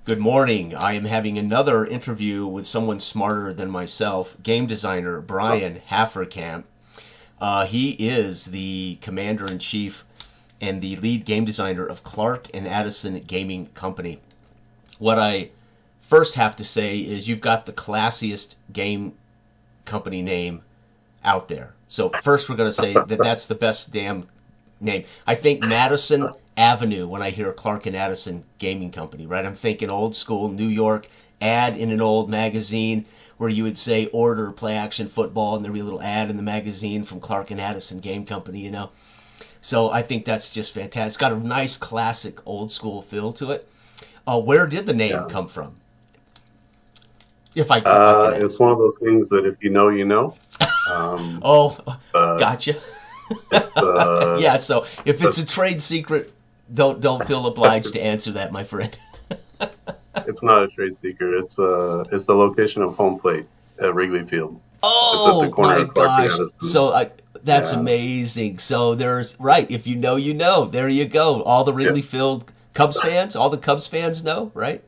Good morning. I am having another interview with someone smarter than myself, game designer Brian Haferkamp. He is the commander-in-chief and the lead game designer of Clark and Addison Gaming Company. What I first have to say is you've got the classiest game company name out there. So first we're going to say that that's the best damn name. I think Madison Avenue when I hear Clark and Addison Gaming Company, right? I'm thinking old school New York ad in an old magazine where you would say order play action football and there'd be a little ad in the magazine from Clark and Addison Game Company, you know? So I think that's just fantastic. It's got a nice classic old school feel to it. Where did the name come from? If I can It's one of those things that if you know, you know. Gotcha. It's Yeah, so if it's a trade secret, don't feel obliged to answer that, my friend. it's not a trade secret. It's the location of home plate at Wrigley Field. It's at the Oh corner my of Clark and gosh. Addison. That's Yeah, amazing. So there's right, if you know, you know. There you go. All the yeah, Wrigley Field Cubs fans, all the Cubs fans know, right?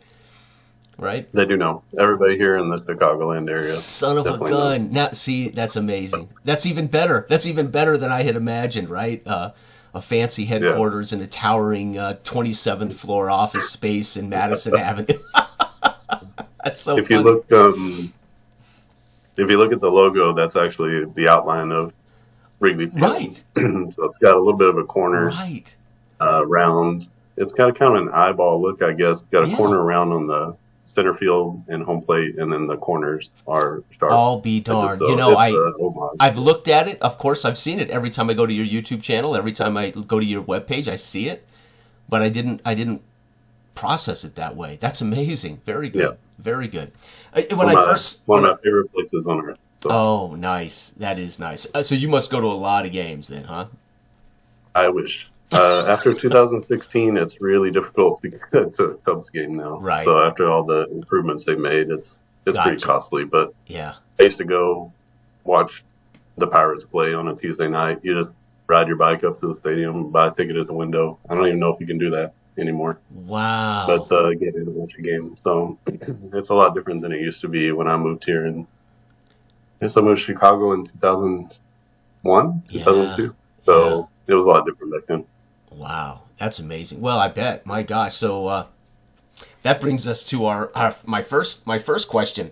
Right? they do know. Everybody here in the Chicagoland area Son of a definitely knows. gun. Now, see, that's amazing. That's even better. That's even better than I had imagined, right? A fancy Yeah. headquarters in a towering 27th floor office space in Madison Avenue. That's so If you funny. look, if you look at the logo, that's actually the outline of Wrigley Field. Right. So it's got a little bit of a corner Right. round. It's got kind of an eyeball look, I guess. Got a Yeah. corner round on the center field and home plate, and then the corners are sharp. I'll be It's just darned. You know, it's a homage. I've looked at it. Of course, I've seen it every time I go to your YouTube channel. Every time I go to your webpage, I see it. But I didn't process it that way. That's amazing. Very Yeah, good. Very good. When I first one when of my favorite places on earth. So Oh, nice. That is nice. So you must go to a lot of games then, huh? I wish. After 2016, it's really difficult to get to a Cubs game now. Right. So after all the improvements they made, it's pretty Gotcha. costly. But Yeah. I used to go watch the Pirates play on a Tuesday night. You just ride your bike up to the stadium, buy a ticket at the window. I don't even know if you can do that anymore. But Wow. get in and watch a game. So it's a lot different than it used to be when I moved here. And I guess I moved to Chicago in 2001, Yeah. 2002. Yeah. So it was a lot different back then. Wow. That's amazing. Well, I bet. My gosh. So that brings us to my first question.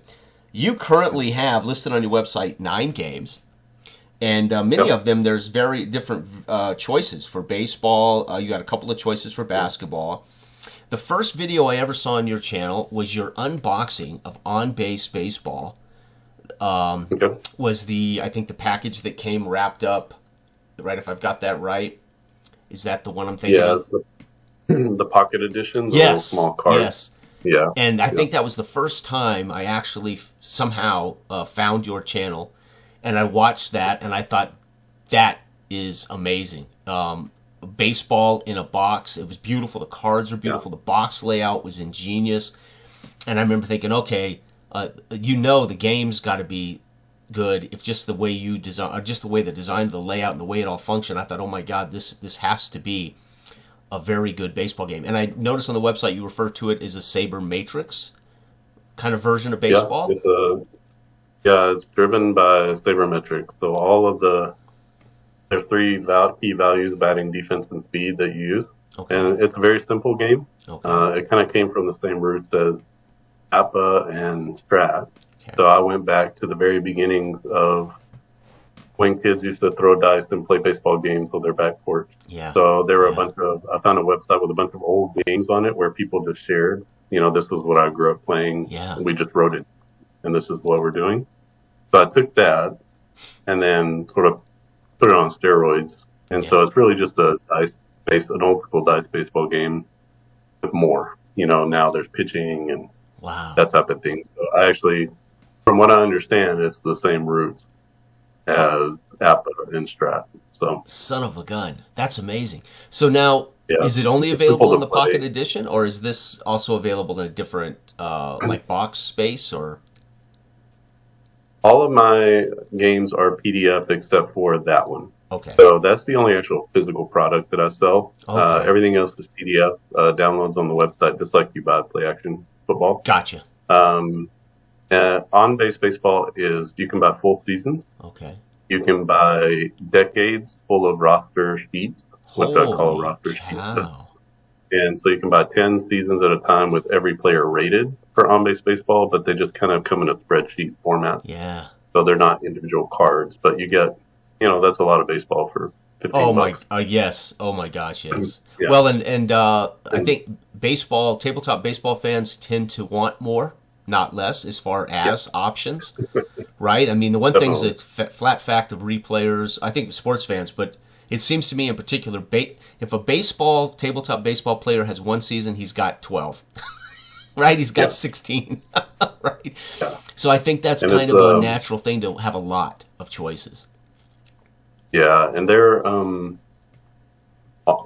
You currently have listed on your website 9 games. And many Yep. of them, there's very different choices for baseball. You got a couple of choices for basketball. The first video I ever saw on your channel was your unboxing of On Base Baseball. Okay. Was I think the package that came wrapped up, right? If I've got that right, is that the one I'm thinking Yeah, of? it's the pocket edition, the little Yes, small card. yes. Yeah. And I Yep. think that was the first time I actually somehow found your channel, and I watched that, and I thought that is amazing. Baseball in a box. It was beautiful. The cards were Yeah. beautiful. The box layout was ingenious. And I remember thinking, okay, the game's got to be good. If just the way you design, just the way the design, the layout, and the way it all functioned, I thought, oh my God, this has to be a very good baseball game. And I noticed on the website you refer to it as a Saber Matrix kind of version of Yeah. baseball. It's driven by sabermetric. So all of there's three key values: batting, defense, and speed that you use. Okay. And it's a very simple game. Okay. It kind of came from the same roots as APA and Strat. Okay. So I went back to the very beginnings of when kids used to throw dice and play baseball games on their back porch. Yeah. So there were Yeah. I found a website with a bunch of old games on it where people just shared, this was what I grew up playing. Yeah. We just wrote it, and this is what we're doing. So I took that and then sort of put it on steroids. And Yeah. so it's really just an old school dice baseball game with more. Now there's pitching and Wow. that type of thing. So I actually, from what I understand, it's the same roots as APA and Strat. So Son of a gun. That's amazing. So now, yeah, is it only it's available simple in to the Pocket play. Edition, or is this also available in a different, like box space, or? All of my games are PDF except for that one. Okay. So that's the only actual physical product that I sell. Okay. Everything else is PDF downloads on the website, just like you buy play action football. Gotcha. On-base baseball is you can buy full seasons. Okay. You can buy decades full of roster sheets, which I call Holy roster cow. sheets. And so you can buy 10 seasons at a time with every player rated for on-base baseball, but they just kind of come in a spreadsheet format. Yeah. So they're not individual cards, but you get, that's a lot of baseball for $15. Yes. Oh my gosh, yes. Yeah. Well, and I think tabletop baseball fans tend to want more, not less, as far as options, right? I mean, the one thing is that flat fact of replayers, I think sports fans, but it seems to me in particular, if a tabletop baseball player has one season, he's got 12, right? He's got 16, right? Yeah. So I think that's kind of a natural thing to have a lot of choices. Yeah, and they're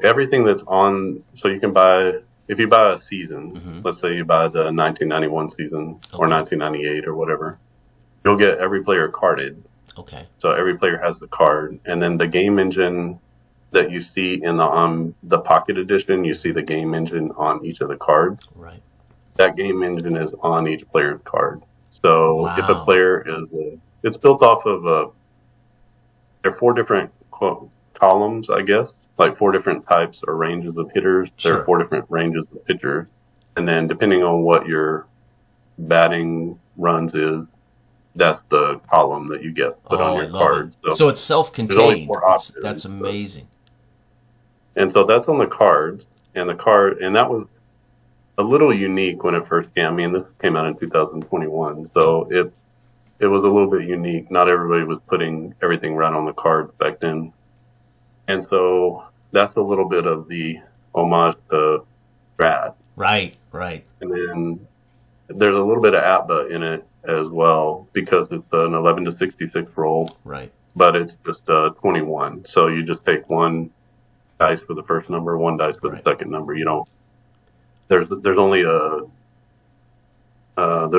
everything that's on. So you can buy, if you buy a season, let's say you buy the 1991 season or 1998 or whatever, you'll get every player carded. Okay. So every player has the card, and then the game engine that you see in the Pocket Edition, you see the game engine on each of the cards. Right. That game engine is on each player's card. So if a player it's built off of there are 4 different columns, I guess, like 4 different types or ranges of hitters. Sure. There are 4 different ranges of pitchers. And then depending on what your batting runs is, that's the column that you get put on your card. So it's self-contained. That's amazing. And so that's on the cards. And that was a little unique when it first came. I mean, this came out in 2021. So it was a little bit unique. Not everybody was putting everything right on the cards back then. And so that's a little bit of the homage to Strat. Right. And then there's a little bit of ATBA in it as well, because it's an 11 to 66 roll. Right. But it's just 21. So you just take 1 dice for the first number, 1 dice for the second number. You don't. There's only there's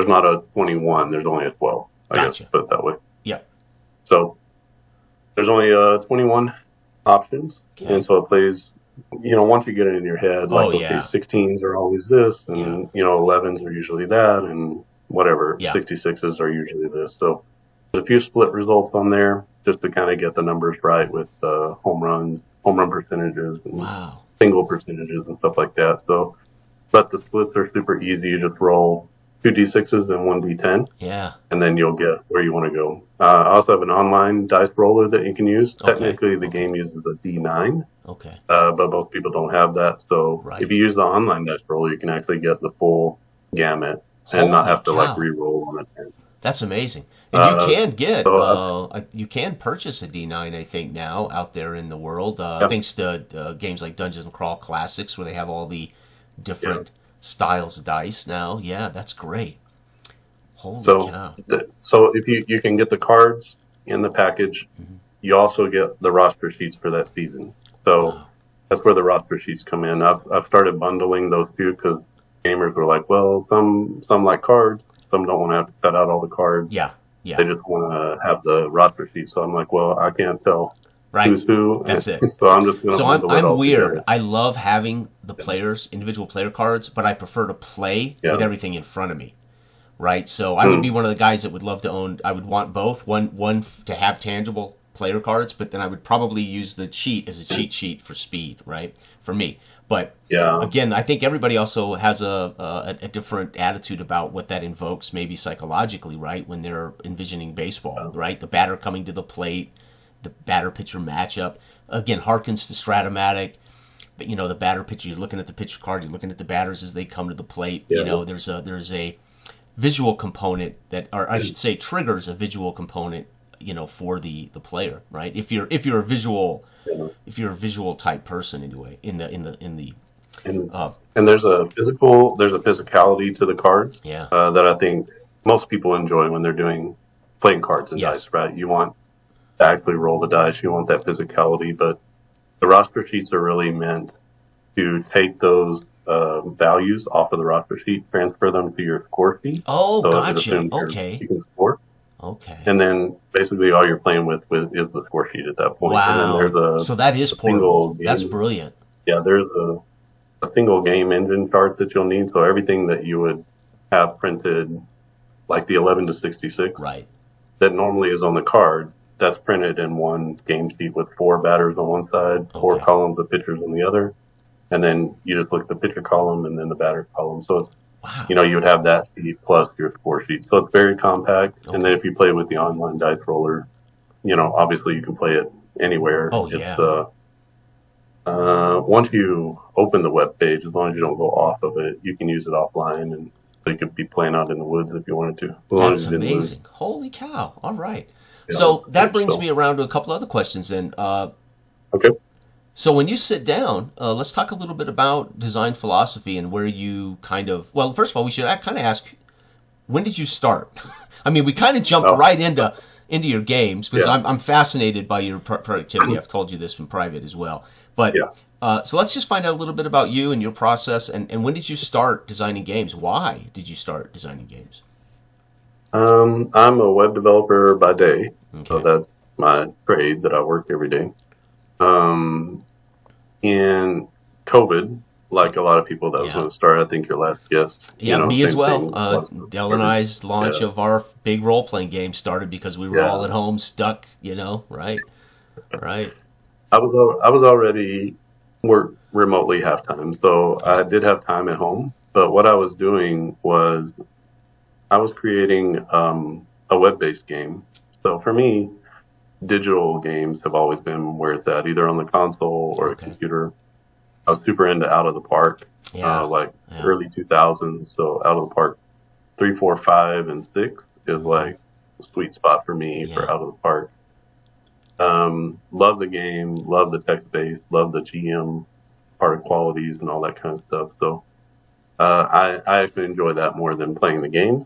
not a 21. There's only a 12. I guess put it that way. Yeah. So there's only 21 options, and so it plays. Once you get it in your head, like okay, 16s are always this, and 11s are usually that, and whatever 66s are usually this. So there's a few split results on there just to kind of get the numbers right with home run percentages, and single percentages and stuff like that. So, but the splits are super easy. You just roll 2 d6s and 1 d10. Yeah. And then you'll get where you want to go. I also have an online dice roller that you can use. Technically, the game uses a d9. Okay. But most people don't have that. So if you use the online dice roller, you can actually get the full gamut and not have to re-roll on it. That's amazing. And you can get, you can purchase a D9, I think, now out there in the world, thanks to games like Dungeons & Crawl Classics, where they have all the different styles of dice now. Yeah, that's great. Holy cow. So if you can get the cards in the package, you also get the roster sheets for that season. So that's where the roster sheets come in. I've started bundling those two because gamers were like, well, some like cards, some don't want to have to cut out all the cards. Yeah. They just want to have the roster sheet. So I'm like, well, I can't tell who's who. That's it. So I'm just going to bundle it all I'm weird. together. I love having the individual player cards, but I prefer to play with everything in front of me. Right? So I would be one of the guys that would love to own, I would want both. One to have tangible player cards, but then I would probably use the cheat as a cheat sheet for speed, right? For me. But again, I think everybody also has a different attitude about what that invokes, maybe psychologically, right? When they're envisioning baseball, right? The batter coming to the plate, the batter-pitcher matchup. Again, harkens to Stratomatic. But, the batter-pitcher, you're looking at the pitcher card, you're looking at the batters as they come to the plate. Yeah. There's a visual component or I should say triggers a visual component, for the player, right? If you're a visual... If you're a visual type person, anyway, and there's a physicality to the cards, that I think most people enjoy when they're playing cards and dice, right? You want to actually roll the dice, you want that physicality, but the roster sheets are really meant to take those values off of the roster sheet, transfer them to your score sheet. Oh, so gotcha. Okay. You can score. Okay. And then basically all you're playing with is the score sheet at that point. Wow. And then so that is portable. That's brilliant. Yeah, there's a single game engine chart that you'll need. So everything that you would have printed like the 11 to 66 right. that normally is on the card. That's printed in one game sheet with 4 batters on one side, 4 columns of pitchers on the other. And then you just look at the pitcher column and then the batter column. So it's, you would have that sheet plus your score sheet. So it's very compact. And then if you play with the online dice roller, obviously you can play it anywhere. Once you open the web page, as long as you don't go off of it, you can use it offline, and so you could be playing out in the woods if you wanted to. That's amazing. Holy cow. All right. Yeah, so that brings me around to a couple other questions then. Okay. So when you sit down, let's talk a little bit about design philosophy and where you well, first of all, we should kind of ask, when did you start? I mean, we kind of jumped right into your games because I'm fascinated by your productivity. I've told you this in private as well. But so let's just find out a little bit about you and your process, and when did you start designing games? Why did you start designing games? I'm a web developer by day, so that's my trade that I work every day. In COVID, like a lot of people, that was when it started. I think your last guest. Yeah, me as well. Dell and I's launch of our big role-playing game started because we were all at home stuck, right? Right. I was already work remotely half-time, so I did have time at home. But what I was doing was I was creating a web-based game. So for me, digital games have always been where it's at, either on the console or the computer. I was super into Out of the Park, early 2000s. So Out of the Park 3, 4, 5, and 6 is like a sweet spot for me for Out of the Park. Love the game, love the text base, love the GM part of qualities and all that kind of stuff. So I actually enjoy that more than playing the game,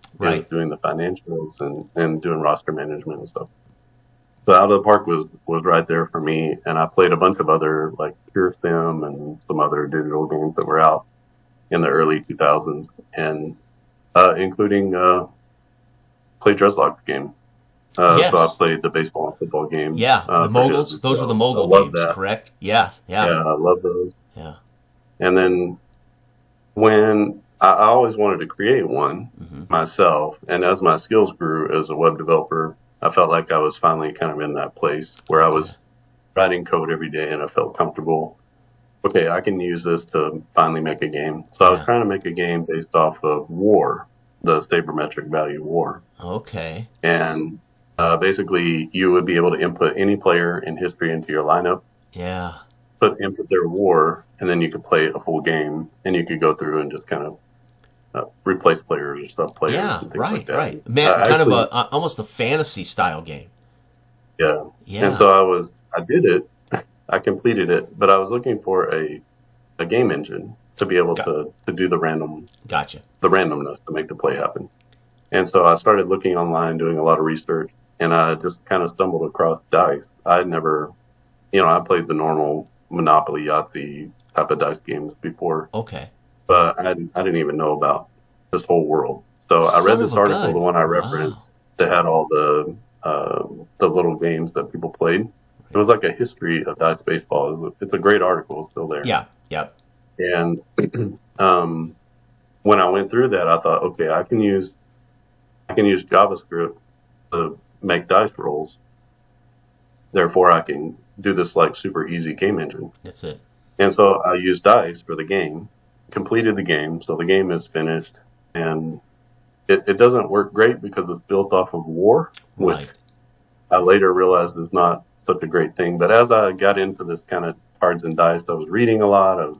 doing the financials and doing roster management and stuff. So Out of the Park was right there for me, and I played a bunch of other, like Pure Sim and some other digital games that were out in the early 2000s, and including played Dreslock's game. So I played the baseball and football game. Yeah, the Moguls. Those were the Mogul games, correct? Yeah. Yeah, I love those. Yeah. And then when I always wanted to create one myself, and as my skills grew as a web developer, I felt like I was finally kind of in that place where I was writing code every day and I felt comfortable. Okay, I can use this to finally make a game. So I was trying to make a game based off of War, the sabermetric value War. Okay. And basically you would be able to input any player in history into your lineup. Yeah. Input their War, and then you could play a full game, and you could go through and just kind of replace players or stuff players. Yeah, and things like that. Right. Man, kind of almost a fantasy style game. Yeah. And so I did it, I completed it, but I was looking for a game engine to be able to do the randomness to make the play happen. And so I started looking online, doing a lot of research, and I just kind of stumbled across dice. I had never, I played the normal Monopoly, Yahtzee type of dice games before. Okay. But I didn't even know about this whole world. So I read this article, the one I referenced, that had all the little games that people played. It was like a history of dice baseball. It's a great article, it's still there. Yeah, yep. And when I went through that, I thought, okay, I can use JavaScript to make dice rolls. Therefore, I can do this like super easy game engine. That's it. And so I used dice for the game, completed the game, so the game is finished, and it doesn't work great because it's built off of War, which I later realized is not such a great thing. But as I got into this kind of cards and dice, I was reading a lot. I was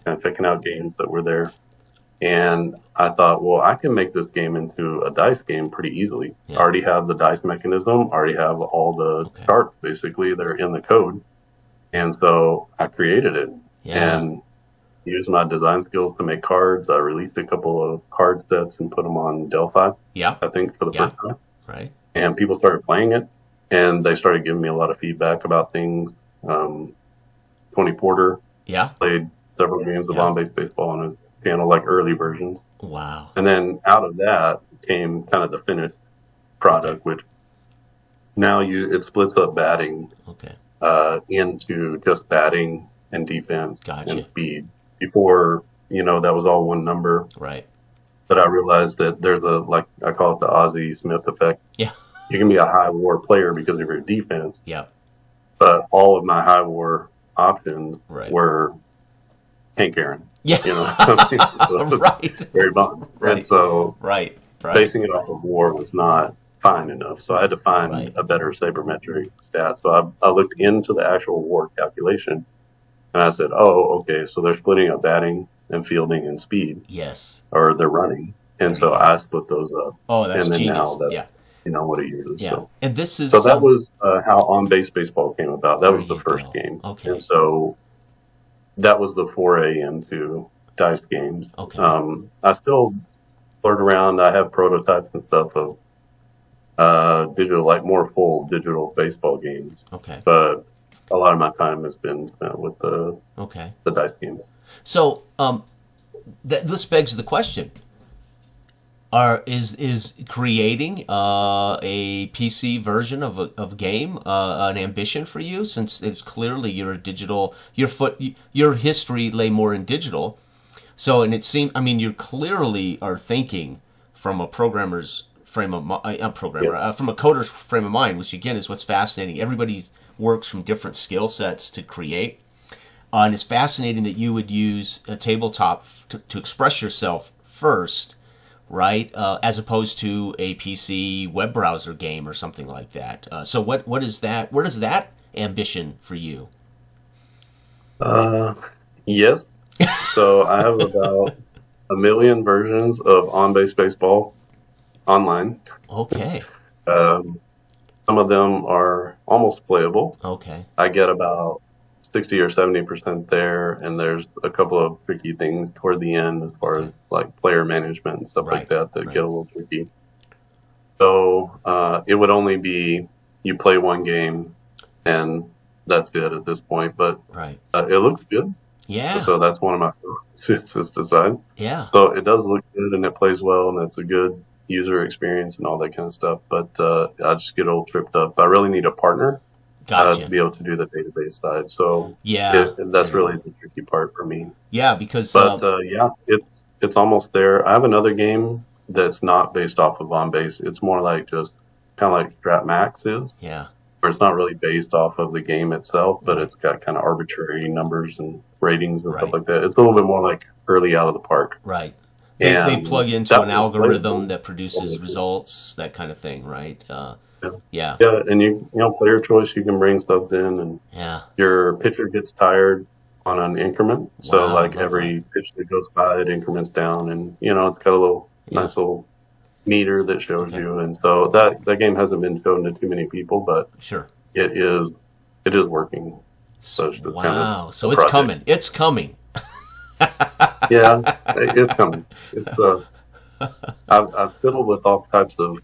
kind of picking out games that were there. And I thought, well, I can make this game into a dice game pretty easily. Yeah. I already have the dice mechanism, I already have all the charts, basically, that are in the code. And so I created it and used my design skills to make cards. I released a couple of card sets and put them on Delphi, I think, for the first time. Right. And people started playing it, and they started giving me a lot of feedback about things. Tony Porter played several games of on-base baseball on his channel, like early versions. Wow. And then out of that came kind of the finished product, which now it splits up batting into just batting and defense and speed. Before, that was all one number. Right. But I realized that there's like I call it the Ozzie Smith effect. Yeah. You can be a high war player because of your defense. Yeah. But all of my high war options were Hank Aaron. Yeah. So right. Very fun. Right. And so right. basing it off of war was not fine enough. So I had to find a better sabermetric stat. So I looked into the actual war calculation and I said, oh, okay, so they're splitting up batting and fielding and speed. Yes. Or they're running. And so I split those up. Oh, that's and then genius. Now that's what it uses. Yeah. So. And this is so that was how on-base baseball came about. That was the first game. Okay. And so that was the foray into dice games. Okay. I still flirt around. I have prototypes and stuff of digital, like more full digital baseball games. Okay. But a lot of my time has been spent with the dice games. So this begs the question: is creating a PC version of a game an ambition for you? Since it's clearly you're a digital, your history lay more in digital. So, and it seemed, I mean, you clearly are thinking from a programmer's frame of mind, from a coder's frame of mind, which again is what's fascinating. Everybody works from different skill sets to create. And it's fascinating that you would use a tabletop to express yourself first, right? As opposed to a PC web browser game or something like that. So what is that? Where does that ambition for you? Yes. So I have about 1 million versions of on-base baseball online. Okay. Some of them are almost playable. Okay. I get about 60 or 70% there, and there's a couple of tricky things toward the end as far as like player management and stuff like that get a little tricky. So it would only be you play one game and that's it at this point, but it looks good. Yeah. So that's one of my favorites is design. Yeah. So it does look good and it plays well and it's a good user experience and all that kind of stuff. But I just get a little tripped up. I really need a partner to be able to do the database side. So that's really the tricky part for me. Yeah, because it's almost there. I have another game that's not based off of on-base. It's more like just kind of like Strat Max is. Yeah. Where it's not really based off of the game itself, but it's got kind of arbitrary numbers and ratings and stuff like that. It's a little bit more like early out of the park. Right. They plug into an algorithm that produces results, that kind of thing, right? Yeah, and you player choice, you can bring stuff in, and your pitcher gets tired on an increment. So like every pitch that goes by, it increments down, and it's got a little nice little meter that shows you, and so that game hasn't been shown to too many people, but it is working. So it's so it's coming. It's coming. Yeah, it's coming. It's I've fiddled with all types of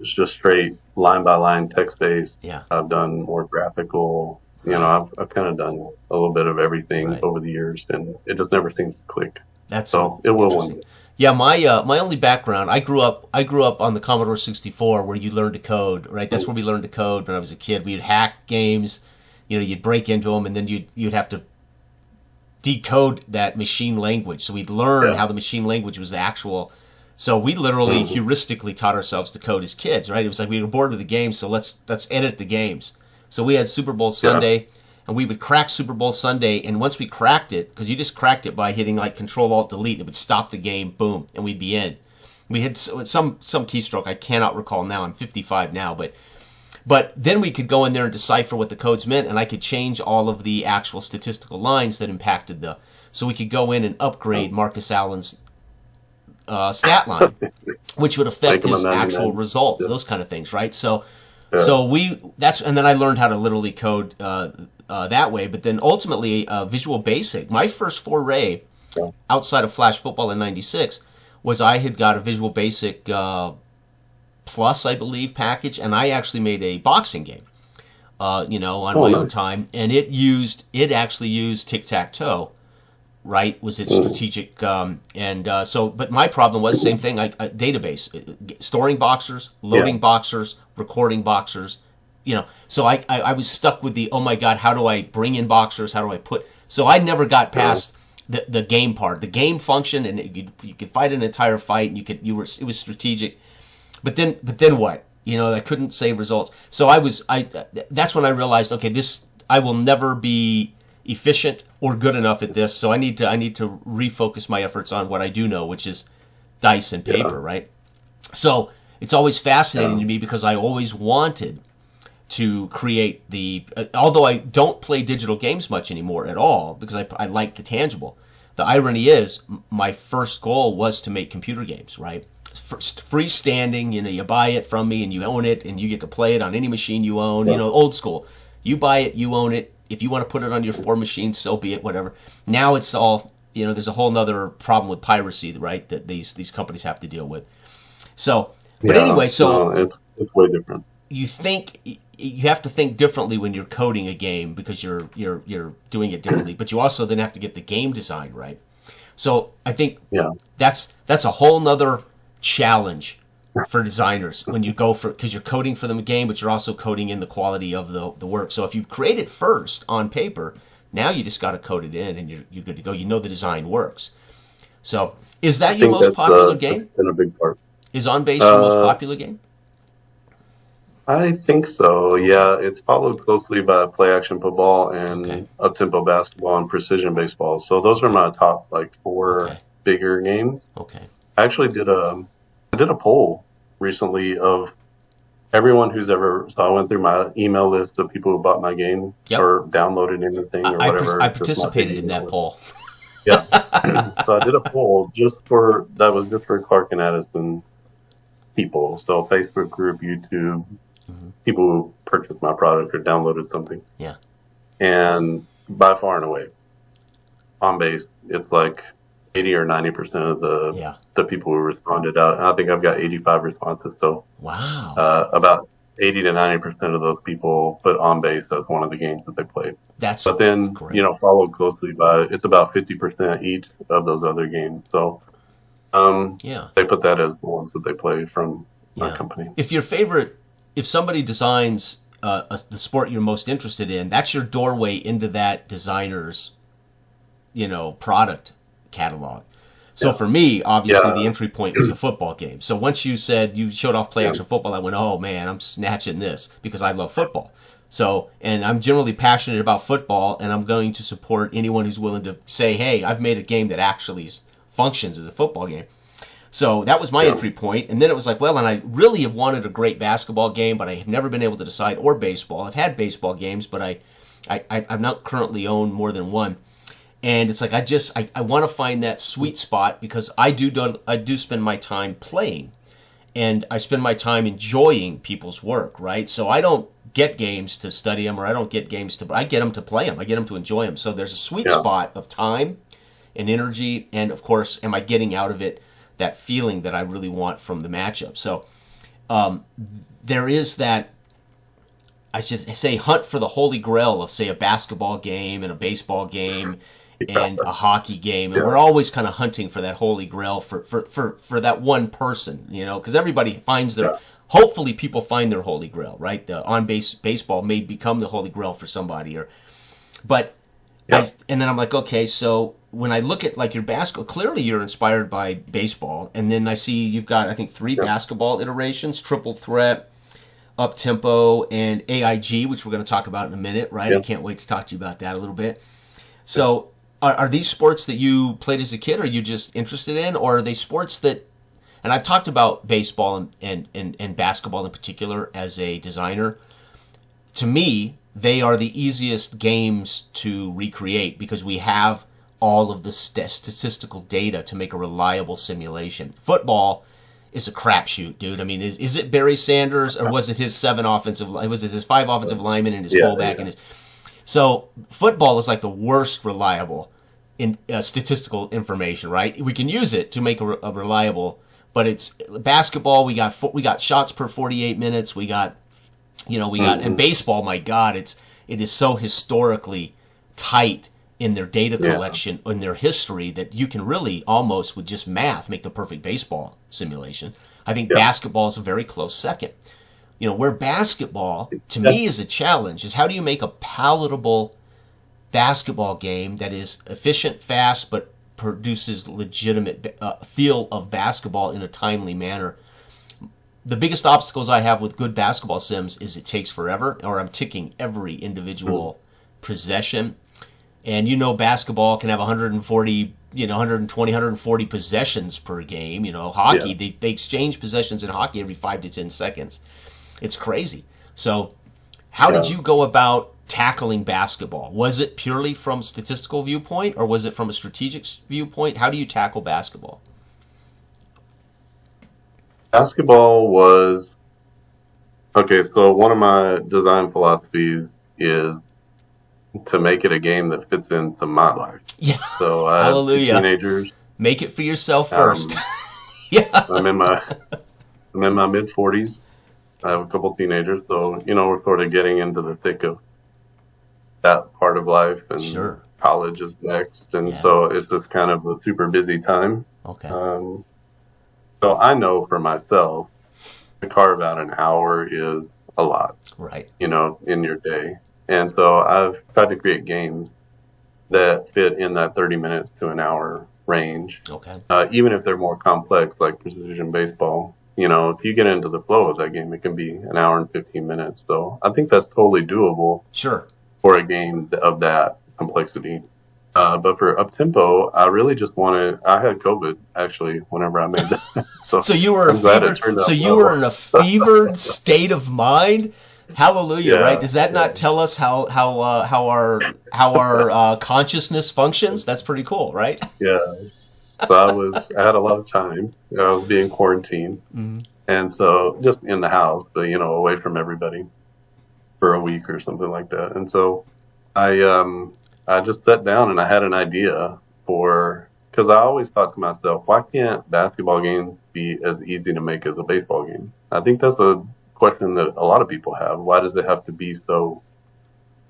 it's just straight line by line text based. Yeah, I've done more graphical. I've kind of done a little bit of everything over the years, and it just never seems to click. So it will one day. Yeah, my only background, I grew up on the Commodore 64 where you learned to code, right? That's where we learned to code when I was a kid. We'd hack games, you'd break into them, and then you'd have to decode that machine language. So we'd learn how the machine language was the actual. So we literally heuristically taught ourselves to code as kids, right? It was like we were bored with the game, so let's edit the games. So we had Super Bowl Sunday. And we would crack Super Bowl Sunday, and once we cracked it, because you just cracked it by hitting like Control-Alt-Delete, it would stop the game, boom, and we'd be in. We had some keystroke, I cannot recall now, I'm 55 now, but then we could go in there and decipher what the codes meant, and I could change all of the actual statistical lines that impacted so we could go in and upgrade Marcus Allen's stat line, which would affect his actual results, those kind of things, right? So and then I learned how to literally code that way, but then ultimately Visual Basic. My first foray outside of Flash Football in '96 was I had got a Visual Basic Plus, I believe, package, and I actually made a boxing game, on my own time, and it actually used tic-tac-toe, right? Was its strategic, but my problem was same thing, database, storing boxers, loading boxers, recording boxers. So I was stuck with oh my God, how do I bring in boxers? How do I so I never got past the game part, the game function, and you could fight an entire fight, and it was strategic. But then what? I couldn't save results. So that's when I realized, okay, I will never be efficient or good enough at this. So I need to refocus my efforts on what I do know, which is dice and paper, right? So it's always fascinating to me because I always wanted to create although I don't play digital games much anymore at all because I like the tangible. The irony is my first goal was to make computer games, right? Freestanding, you buy it from me and you own it and you get to play it on any machine you own, old school. You buy it, you own it. If you want to put it on your 4 machines, so be it, whatever. Now it's all, there's a whole nother problem with piracy, right, that these companies have to deal with. So, but anyway, it's way different. You have to think differently when you're coding a game because you're doing it differently, but you also then have to get the game design right. So I think that's a whole nother challenge for designers when you go because you're coding for the game, but you're also coding in the quality of the work. So if you create it first on paper, now you just got to code it in and you're good to go. The design works. So is that your most popular game? That's been a big part. Is On Base your most popular game? I think so, yeah. It's followed closely by play action football and up-tempo basketball and precision baseball. So those are my top 4 bigger games. Okay. I actually did a poll recently of everyone who's ever. So I went through my email list of people who bought my game or downloaded anything or whatever. I participated in that poll. Yeah. So I did a poll that was just for Clark and Addison people. So Facebook group, YouTube, people who purchased my product or downloaded something. Yeah. And by far and away, On Base, it's 80 or 90% of the people who responded out. I think I've got 85 responses. So wow, about 80 to 90% of those people put On Base as one of the games that they played. But then great. Followed closely by it's about 50% each of those other games. So they put that as the ones that they play from our company. If somebody designs the sport you're most interested in, that's your doorway into that designer's product catalog. So for me, obviously, the entry point was a football game. So once you showed off play action football, I went, oh man, I'm snatching this because I love football. So, and I'm generally passionate about football, and I'm going to support anyone who's willing to say, hey, I've made a game that actually functions as a football game. So that was my entry point. And then it was and I really have wanted a great basketball game, but I have never been able to decide, or baseball. I've had baseball games, but I've not currently owned more than one. And it's I want to find that sweet spot because I do spend my time playing, and I spend my time enjoying people's work, right? So I don't get games to study them, or I don't get games I get them to play them. I get them to enjoy them. So there's a sweet spot of time and energy, and of course, am I getting out of it that feeling that I really want from the matchup? So there is that. I should say hunt for the holy grail of, say, a basketball game and a baseball game and a hockey game, and we're always kind of hunting for that holy grail for that one person, because everybody finds hopefully people find their holy grail, right? The on-base baseball may become the holy grail for somebody, and then I'm okay, so when I look at your basketball, clearly you're inspired by baseball, and then I see you've got, I think, 3 basketball iterations: triple threat, up tempo, and AIG, which we're going to talk about in a minute, right? I can't wait to talk to you about that a little bit. So are these sports that you played as a kid, or are you just interested in, or are they sports that, and I've talked about baseball and basketball in particular as a designer. To me, they are the easiest games to recreate because we have all of the statistical data to make a reliable simulation. Football is a crapshoot, dude. I mean, is it Barry Sanders, or was it his 5 offensive linemen and his fullback and his? So football is the worst reliable in statistical information, right? We can use it to make a reliable, but it's basketball. We got shots per 48 minutes. We got and baseball. My God, it is so historically tight in their data collection, in their history, that you can really almost with just math make the perfect baseball simulation. I think basketball is a very close second. Where basketball to me is a challenge is how do you make a palatable basketball game that is efficient, fast, but produces legitimate feel of basketball in a timely manner. The biggest obstacles I have with good basketball sims is it takes forever, or I'm ticking every individual possession. And basketball can have 140, 120, 140 possessions per game. Hockey, they exchange possessions in hockey every 5 to 10 seconds. It's crazy. So how did you go about tackling basketball? Was it purely from a statistical viewpoint, or was it from a strategic viewpoint? How do you tackle basketball? Basketball was, okay, so one of my design philosophies is to make it a game that fits into my life. Yeah. So I have 2 teenagers. Make it for yourself first. Yeah. I'm in my mid-40s. I have a couple teenagers, so we're sort of getting into the thick of that part of life, and sure. College is next, and so it's just kind of a super busy time. Okay. So I know for myself, to carve out an hour is a lot, right? In your day. And so I've tried to create games that fit in that 30 minutes to an hour range. Okay. Even if they're more complex, like precision baseball, if you get into the flow of that game, it can be an hour and 15 minutes. So I think that's totally doable. Sure. For a game of that complexity. But for up-tempo, I really just wanted, I had COVID actually whenever I made that. So you were in a fevered state of mind. Hallelujah, right? Does that not tell us how our consciousness functions? That's pretty cool, right? Yeah. So I had a lot of time. I was being quarantined. Mm-hmm. And so just in the house, but away from everybody for a week or something like that. And so I just sat down and I had an idea because I always thought to myself, why can't basketball games be as easy to make as a baseball game? I think that's a question that a lot of people have. Why does it have to be so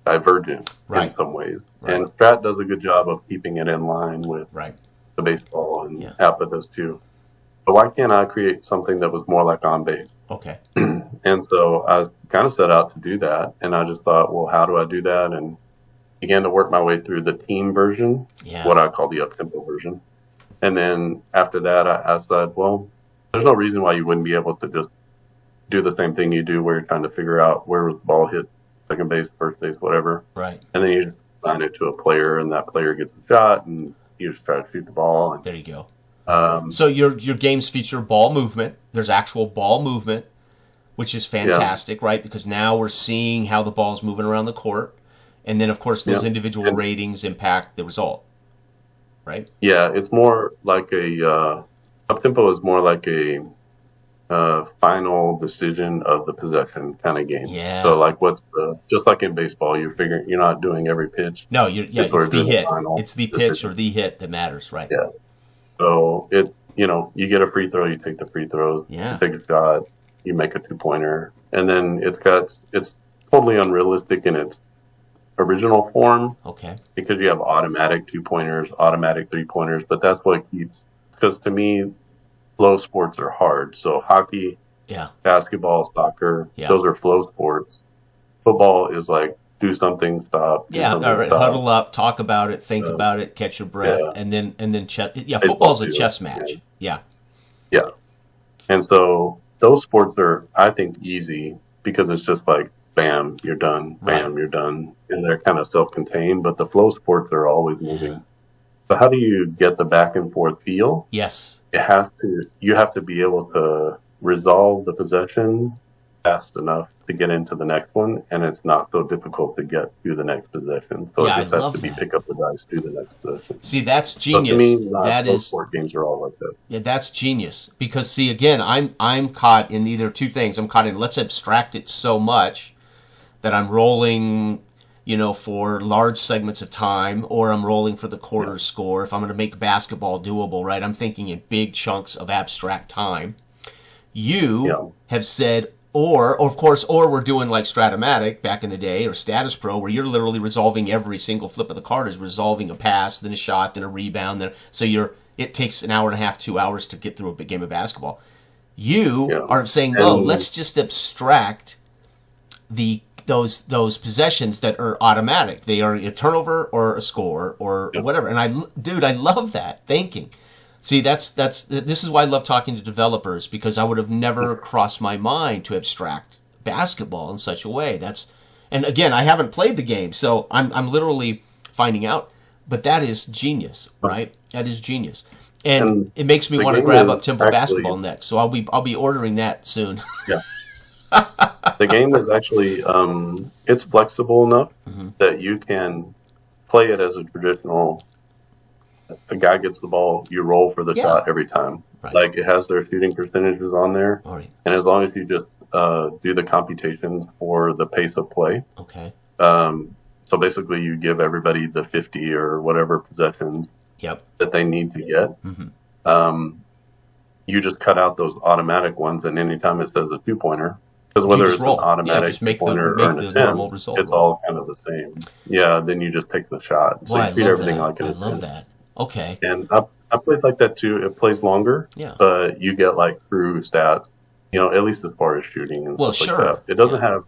divergent in some ways? Right. And Strat does a good job of keeping it in line with the baseball, and Appa does too. But why can't I create something that was more like on base? Okay. And so I kind of set out to do that, and I just thought, well, how do I do that? And began to work my way through the team version, what I call the up-tempo version. And then after that, I said, well, there's no reason why you wouldn't be able to just do the same thing you do where you're trying to figure out where the ball hit, second base, first base, whatever. Right. And then you just assign it to a player, and that player gets a shot, and you just try to shoot the ball. And, there you go. So your games feature ball movement. There's actual ball movement, which is fantastic, right? Because now we're seeing how the ball's moving around the court. And then, of course, those individual ratings impact the result, right? Yeah, it's more like up-tempo is more like a final decision of the possession kind of game. Yeah. So, like, just like in baseball, you're not doing every pitch. No, it's the hit. It's the pitch or the hit that matters, right? Yeah. So, you get a free throw, you take the free throws, you take a shot, you make a 2-pointer, and then it's totally unrealistic in its original form. Okay. Because you have automatic 2-pointers, automatic 3-pointers, but that's what because to me, flow sports are hard. So hockey, basketball, soccer, those are flow sports. Football is like, do something, stop. All right, huddle up, talk about it, think about it, catch your breath, and then chess. Yeah, football's a chess match. Yeah. And so those sports are, I think, easy because it's just like, bam, you're done. Bam, you're done. And they're kind of self-contained, but the flow sports are always moving. So how do you get the back and forth feel? Yes. You have to be able to resolve the possession fast enough to get into the next one, and it's not so difficult to get to the next possession. So it just has to be pick up the dice to the next possession. See, that's genius. So to me, sport games are all like that. Yeah, that's genius. Because see, again, I'm caught in either two things. I'm caught in let's abstract it so much that I'm rolling, for large segments of time, or I'm rolling for the quarter score. If I'm going to make basketball doable, right, I'm thinking in big chunks of abstract time. You have said, or we're doing like Stratomatic back in the day, or Status Pro, where you're literally resolving every single flip of the card is resolving a pass, then a shot, then a rebound. It takes an hour and a half, 2 hours to get through a big game of basketball. You are saying, let's just abstract the those possessions that are automatic. They are a turnover or a score or whatever. And I love that thinking. See, this is why I love talking to developers, because I would have never crossed my mind to abstract basketball in such a way. And again, I haven't played the game, so I'm literally finding out. But that is genius, right? That is genius. And it makes me want to grab up Temple Basketball next. So I'll be ordering that soon. Yeah. The game is actually it's flexible enough that you can play it as a traditional. The guy gets the ball, you roll for the shot every time. Right. Like, it has their shooting percentages on there, right. And as long as you just do the computations for the pace of play. Okay. So basically, you give everybody the 50 or whatever possessions that they need to get. Mm-hmm. You just cut out those automatic ones, and anytime it says a 2-pointer, because whether it's an automatic 2-pointer or an attempt, it's all kind of the same. Yeah, then you just take the shot. So you treat everything like an attempt. I love that. Okay. And I played like that too. It plays longer, but you get like true stats, at least as far as shooting and stuff like that. It doesn't have.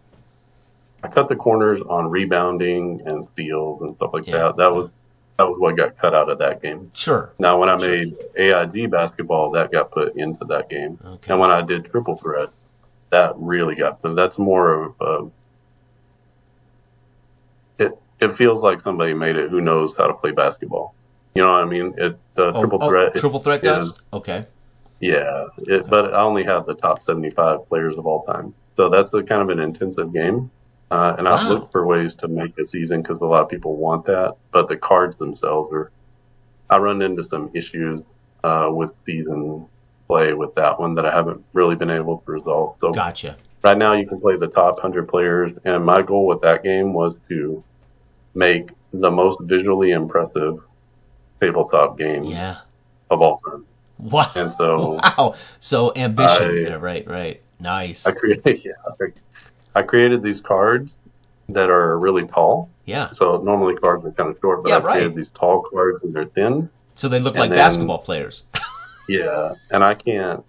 I cut the corners on rebounding and steals and stuff like that. That was what got cut out of that game. Sure. Now, when I made AID basketball, that got put into that game. Okay. And when I did triple threat, that really got put. That's more of it feels like somebody made it who knows how to play basketball. You know what I mean? Triple threat. Triple threat does? Okay. Yeah, but I only have the top 75 players of all time. So that's kind of an intensive game. And I've looked for ways to make a season because a lot of people want that. But the cards themselves I run into some issues with season play with that one that I haven't really been able to resolve. So gotcha. Right now you can play the top 100 players. And my goal with that game was to make the most visually impressive tabletop game of all time. Wow. And so so ambition. Right. Nice. I created these cards that are really tall. Yeah. So normally cards are kind of short, but I created these tall cards and they're thin. So they look like basketball players. Yeah. And I can't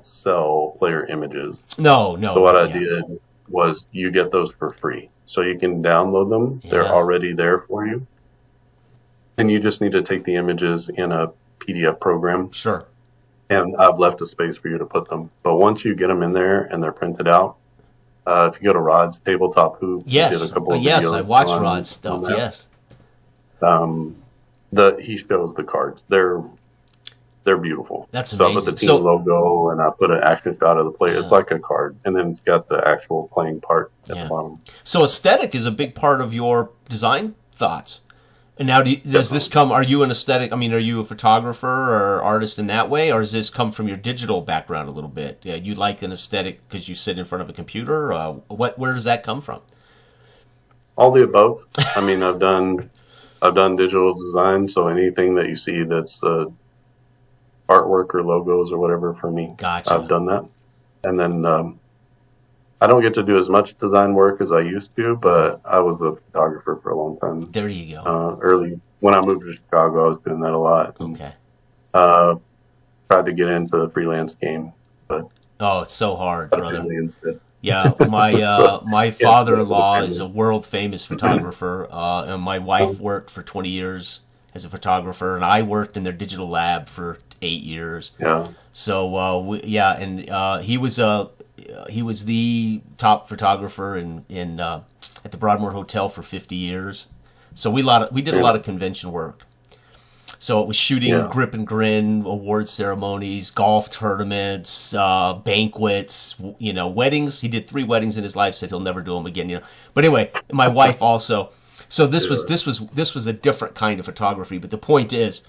sell player images. No. So what I did was you get those for free. So you can download them. Yeah. They're already there for you. And you just need to take the images in a PDF program. Sure. And I've left a space for you to put them. But once you get them in there and they're printed out, if you go to Rod's Tabletop Hoop, did a couple of videos I watch Rod's stuff. Yes. He shows the cards. They're beautiful. That's amazing. So I put the team logo and I put an action shot of the player. It's like a card, and then it's got the actual playing part at the bottom. So aesthetic is a big part of your design thoughts. And now, does this come? Are you an aesthetic? I mean, are you a photographer or artist in that way, or does this come from your digital background a little bit? You like an aesthetic because you sit in front of a computer. Where does that come from? All the above. I mean, I've done digital design, so anything that you see that's artwork or logos or whatever for me, gotcha. I've done that. And then I don't get to do as much design work as I used to, but I was a photographer for a long time. There you go. Early, when I moved to Chicago, I was doing that a lot. Okay. Tried to get into the freelance game, but it's so hard, brother. Yeah, my father-in-law is a world-famous photographer, and my wife worked for 20 years as a photographer, and I worked in their digital lab for 8 years. Yeah. So he was the top photographer at the Broadmoor Hotel for 50 years. So we did a lot of convention work. So it was shooting grip and grin, award ceremonies, golf tournaments, banquets, weddings. He did 3 weddings in his life. Said he'll never do them again. But anyway, my wife also. So this was a different kind of photography. But the point is,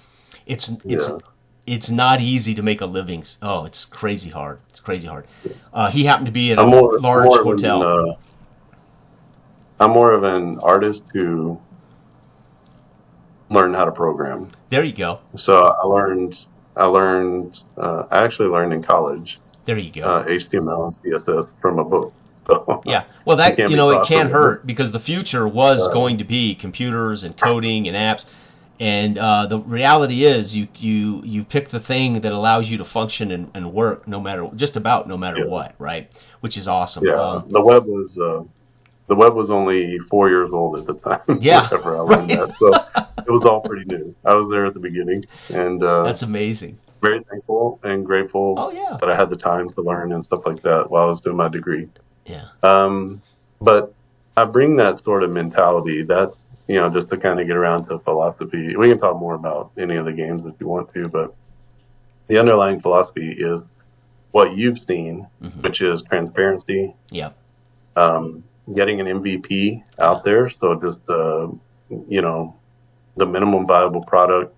it's not easy to make a living. Oh, it's crazy hard. He happened to be at a large hotel. I'm more of an artist who learned how to program. There you go. So I actually learned in college. There you go. HTML and CSS from a book. So, yeah. Well, that it can't hurt because the future was going to be computers and coding and apps. And the reality is, you pick the thing that allows you to function and work no matter what, right? Which is awesome. Yeah, the the web was only 4 years old at the time. Yeah, whenever I learned that, so it was all pretty new. I was there at the beginning, and that's amazing. Very thankful and grateful Oh yeah, that I had the time to learn and stuff like that while I was doing my degree. yeah. But I bring that sort of mentality that, just to kind of get around to philosophy. We can talk more about any of the games if you want to, but the underlying philosophy is what you've seen, which is transparency. Yeah. Getting an MVP out there. So just, the minimum viable product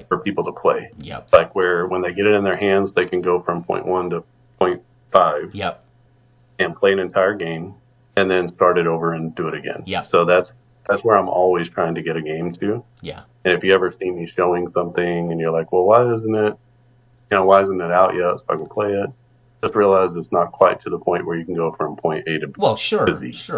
for people to play. Yep. Like where when they get it in their hands, they can go from point 1 to point 5. Yep. And play an entire game and then start it over and do it again. Yeah. So that's where I'm always trying to get a game to. Yeah. And if you ever see me showing something and you're like, well, why isn't it out yet so I can play it? Just realize it's not quite to the point where you can go from point A to B. Well, sure,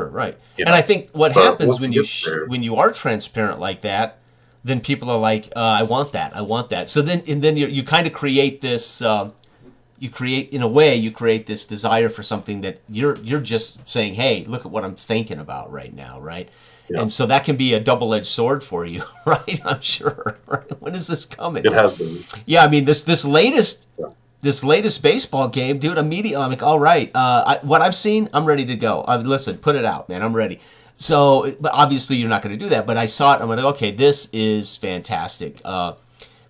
right. And I think what happens when you are transparent like that, then people are like, I want that. So then you kind of create this. You create this desire for something that you're just saying, hey, look at what I'm thinking about right now, right? Yeah. And so that can be a double-edged sword for you, right? I'm sure. Right? When is this coming? It has been. Yeah, I mean this latest baseball game, dude. Immediately, I'm like, all right. What I've seen, I'm ready to go. Listen, put it out, man. I'm ready. So, but obviously, you're not going to do that. But I saw it. I'm like, okay, this is fantastic.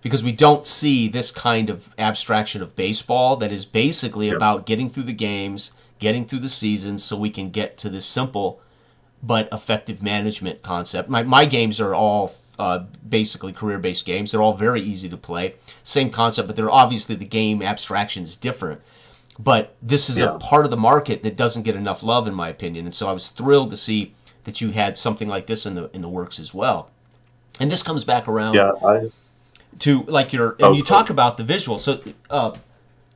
Because we don't see this kind of abstraction of baseball that is basically about getting through the games, getting through the seasons, so we can get to this simple but effective management concept. My games are all basically career-based games. They're all very easy to play. Same concept, but they're obviously the game abstraction is different. But this is a part of the market that doesn't get enough love, in my opinion. And so I was thrilled to see that you had something like this in the works as well. And this comes back around. To like you talk about the visual. So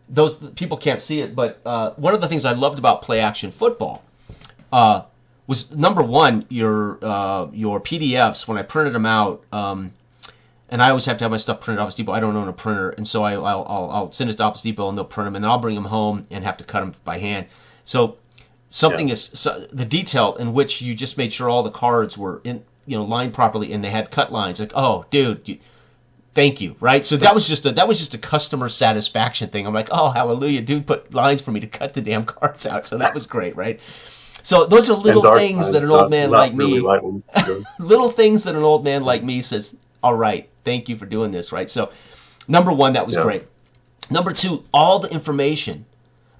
those people can't see it, but one of the things I loved about play action football was number one your PDFs when I printed them out. And I always have to have my stuff printed at Office Depot. I don't own a printer, and so I'll send it to Office Depot and they'll print them, and then I'll bring them home and have to cut them by hand. So something is the detail in which you just made sure all the cards were lined properly and they had cut lines. Like, oh, dude. Thank you, right? So that was just a customer satisfaction thing. I'm like, oh, hallelujah, dude, put lines for me to cut the damn cards out. So that was great, right? So those are little things that an old man like me, little things that an old man like me says, all right, thank you for doing this, right? So number one, that was great. Number two, all the information,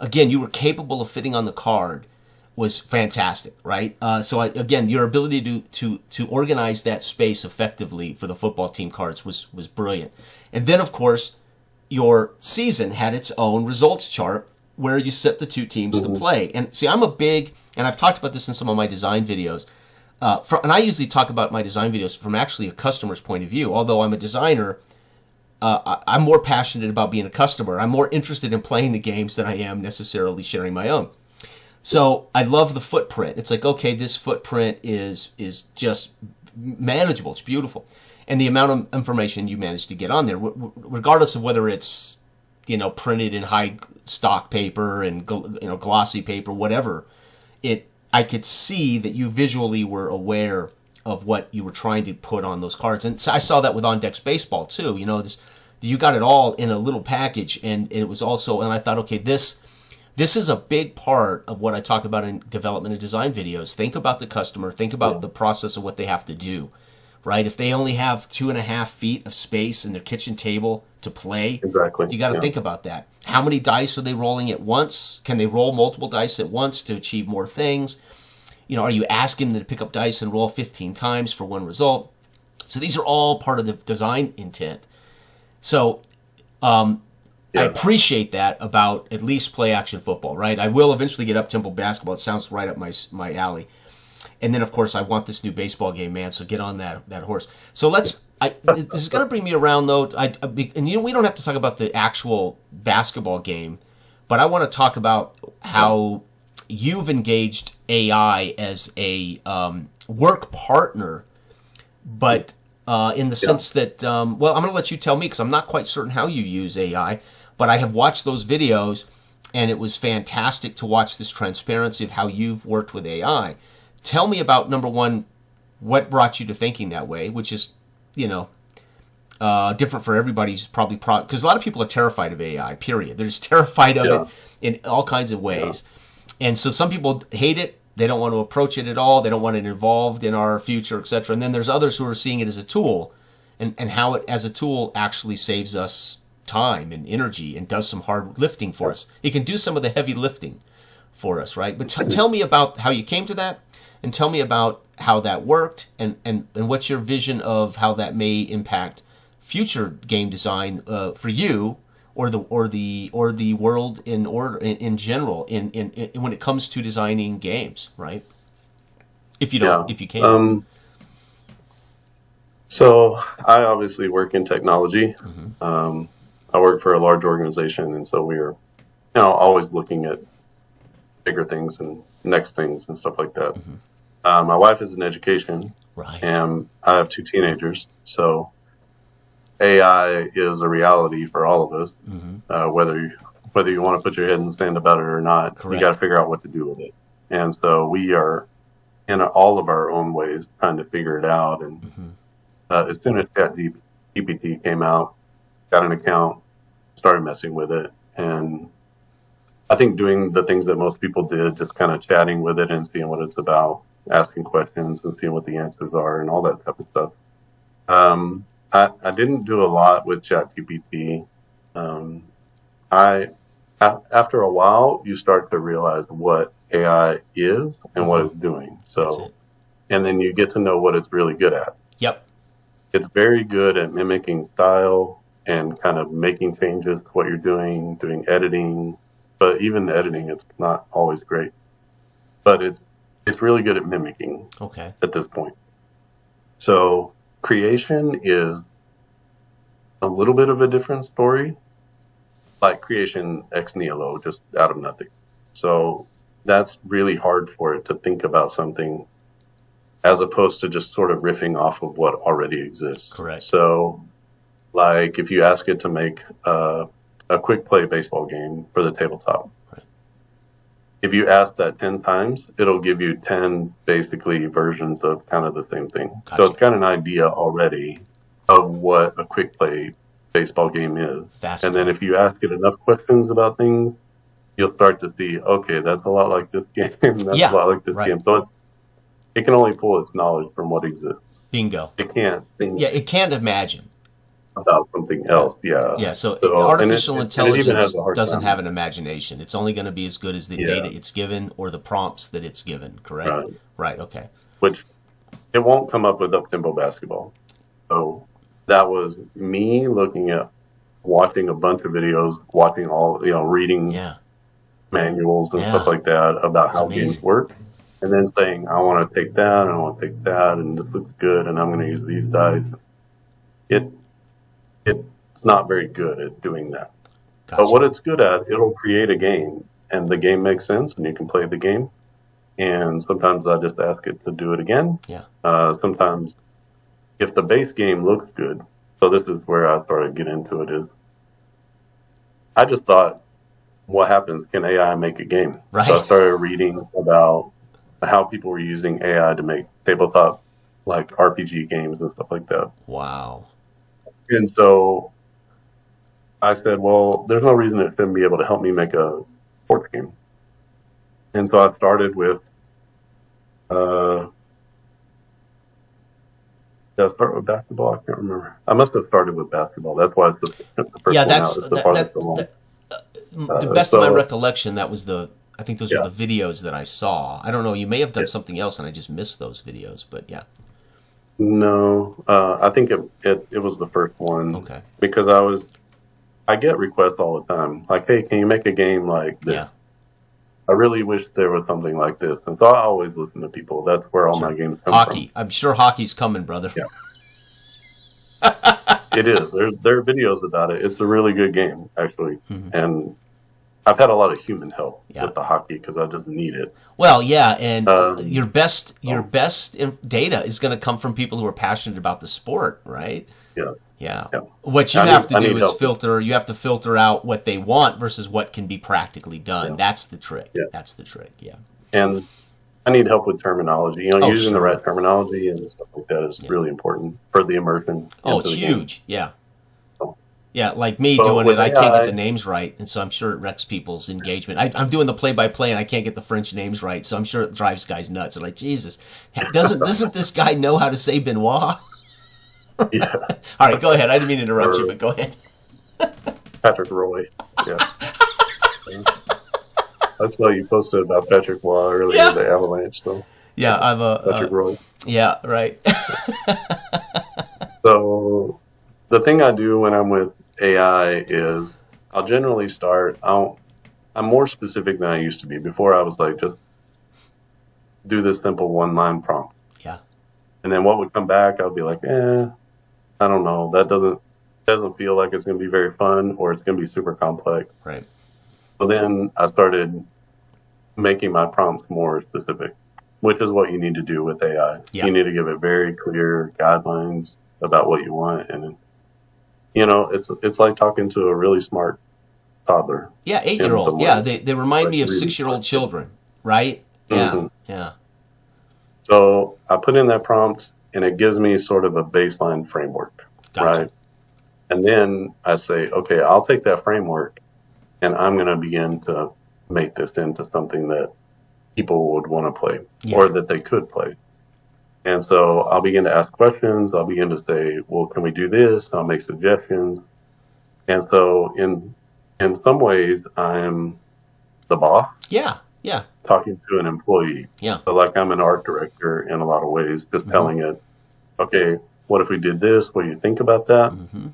again, you were capable of fitting on the card was fantastic, right? Again, your ability to organize that space effectively for the football team cards was brilliant. And then, of course, your season had its own results chart where you set the two teams to play. And see, I'm a big, and I've talked about this in some of my design videos, and I usually talk about my design videos from actually a customer's point of view. Although I'm a designer, I'm more passionate about being a customer. I'm more interested in playing the games than I am necessarily sharing my own. So I love the footprint. It's like, okay, this footprint is just manageable. It's beautiful. And the amount of information you manage to get on there, regardless of whether it's, printed in high stock paper and, glossy paper, whatever, I could see that you visually were aware of what you were trying to put on those cards. And so I saw that with On Deck's Baseball too. You got it all in a little package, and it was also, and I thought, okay, this is a big part of what I talk about in development and design videos. Think about the customer. Think about the process of what they have to do, right? If they only have 2.5 feet of space in their kitchen table to play, you got to think about that. How many dice are they rolling at once? Can they roll multiple dice at once to achieve more things? Are you asking them to pick up dice and roll 15 times for one result? So these are all part of the design intent. So, I appreciate that about at least play action football, right? I will eventually get up-tempo basketball. It sounds right up my alley. And then, of course, I want this new baseball game, man, so get on that horse. So this is going to bring me around, though. We don't have to talk about the actual basketball game, but I want to talk about how you've engaged AI as a work partner, but in the sense that, I'm going to let you tell me because I'm not quite certain how you use AI. But I have watched those videos, and it was fantastic to watch this transparency of how you've worked with AI. tell me about, number one, what brought you to thinking that way, which is, different for everybody's probably, because a lot of people are terrified of AI, period. They're just terrified of it in all kinds of ways. Yeah. And so some people hate it. They don't want to approach it at all. They don't want it involved in our future, etc. And then there's others who are seeing it as a tool, and how it as a tool actually saves us time and energy and does some hard lifting for us. It can do some of the heavy lifting for us, right? But tell me about how you came to that, and tell me about how that worked, and what's your vision of how that may impact future game design for you, or the world in general in when it comes to designing games, right? If you don't, if you can. So I obviously work in technology. Mm-hmm. I work for a large organization, and so we are, always looking at bigger things and next things and stuff like that. Mm-hmm. My wife is in education, right, and I have 2 teenagers, so AI is a reality for all of us. Mm-hmm. Whether you want to put your head in the sand about it or not, Correct. You got to figure out what to do with it. And so we are, in all of our own ways, trying to figure it out. And mm-hmm. As soon as ChatGPT came out, got an account, started messing with it, and I think doing the things that most people did, just kind of chatting with it and seeing what it's about, asking questions and seeing what the answers are and all that type of stuff. I didn't do a lot with ChatGPT. After a while, you start to realize what AI is and what it's doing. So, and then you get to know what it's really good at. Yep. It's very good at mimicking style and kind of making changes to what you're doing editing. But even the editing, it's not always great. But it's really good at mimicking. Okay. At this point. So creation is a little bit of a different story, like creation ex nihilo, just out of nothing. So that's really hard for it to think about something as opposed to just sort of riffing off of what already exists. Correct. So, like if you ask it to make a quick play baseball game for the tabletop, right. If you ask that 10 times, it'll give you 10 basically versions of kind of the same thing. Gotcha. So it's got an idea already of what a quick play baseball game is. And then if you ask it enough questions about things, you'll start to see, okay, that's a lot like this game. That's a lot like this game. So it can only pull its knowledge from what exists. Bingo. It can't think. Yeah, it can't imagine about something else. Yeah. Yeah. So artificial intelligence doesn't have an imagination. It's only going to be as good as the data it's given or the prompts that it's given. Correct. Right. Okay. Which it won't come up with up-tempo basketball. So that was me watching a bunch of videos, watching reading manuals and stuff like that about how games work. And then saying, I want to take that, and I want to take that, and this looks good, and I'm going to use these dice. It's not very good at doing that. Gotcha. But what it's good at, it'll create a game, and the game makes sense, and you can play the game. And sometimes I just ask it to do it again. Yeah. Sometimes, if the base game looks good, so this is where I started to get into it, is I just thought, what happens? Can AI make a game? Right. So I started reading about how people were using AI to make tabletop, like RPG games and stuff like that. Wow. And so I said, well, there's no reason it shouldn't be able to help me make a sports game. And so I started with, did I start with basketball? I can't remember. I must have started with basketball. That's why it's the first one out. It's the farthest along. The best of my recollection, I think those are the videos that I saw. I don't know. You may have done something else, and I just missed those videos. But yeah. No, I think it was the first one. Okay. Because I get requests all the time, like, "Hey, can you make a game like this?" Yeah. I really wish there was something like this, and so I always listen to people. That's where all my games come from. I'm sure hockey's coming, brother. Yeah. It is. There are videos about it. It's a really good game, actually, and I've had a lot of human help with the hockey because I just need it. Well, yeah, and your best data is going to come from people who are passionate about the sport, right? Yeah. What you have to do is filter. You have to filter out what they want versus what can be practically done. That's the trick. Yeah. That's the trick. Yeah. And I need help with terminology. You know, using the sure. right terminology and stuff like that is really important for the immersion. Oh, it's huge. Yeah. So, Yeah, like me doing it, I can't get the names right, and so I'm sure it wrecks people's engagement. I'm doing the play-by-play, and I can't get the French names right, so I'm sure it drives guys nuts. They're like, Jesus, doesn't this guy know how to say Benoit? Yeah. All right, go ahead. I didn't mean to interrupt you, but go ahead. Patrick Roy. Yeah. I saw you posted about Patrick Roy earlier, the Avalanche. So yeah, I'm a Patrick Roy. Yeah, right. So the thing I do when I'm with AI is I'll generally start. I'm more specific than I used to be. Before I was like, just do this simple one-line prompt. Yeah. And then what would come back, I'll be like, I don't know. That doesn't feel like it's going to be very fun, or it's going to be super complex. Right. So then I started making my prompts more specific, which is what you need to do with AI. Yeah. You need to give it very clear guidelines about what you want, and you know, it's like talking to a really smart toddler. Yeah, 8-year-old. Yeah, they remind me of really 6-year-old children, right? Yeah, mm-hmm. Yeah. So I put in that prompt, and it gives me sort of a baseline framework, right? And then I say, okay, I'll take that framework, and I'm going to begin to make this into something that people would want to play, or that they could play. And so I'll begin to ask questions. I'll begin to say, well, can we do this? I'll make suggestions. And so in some ways, I'm the boss. Yeah, yeah. Talking to an employee. Yeah. So like I'm an art director in a lot of ways, just telling it, okay, what if we did this? What do you think about that? Mm-hmm.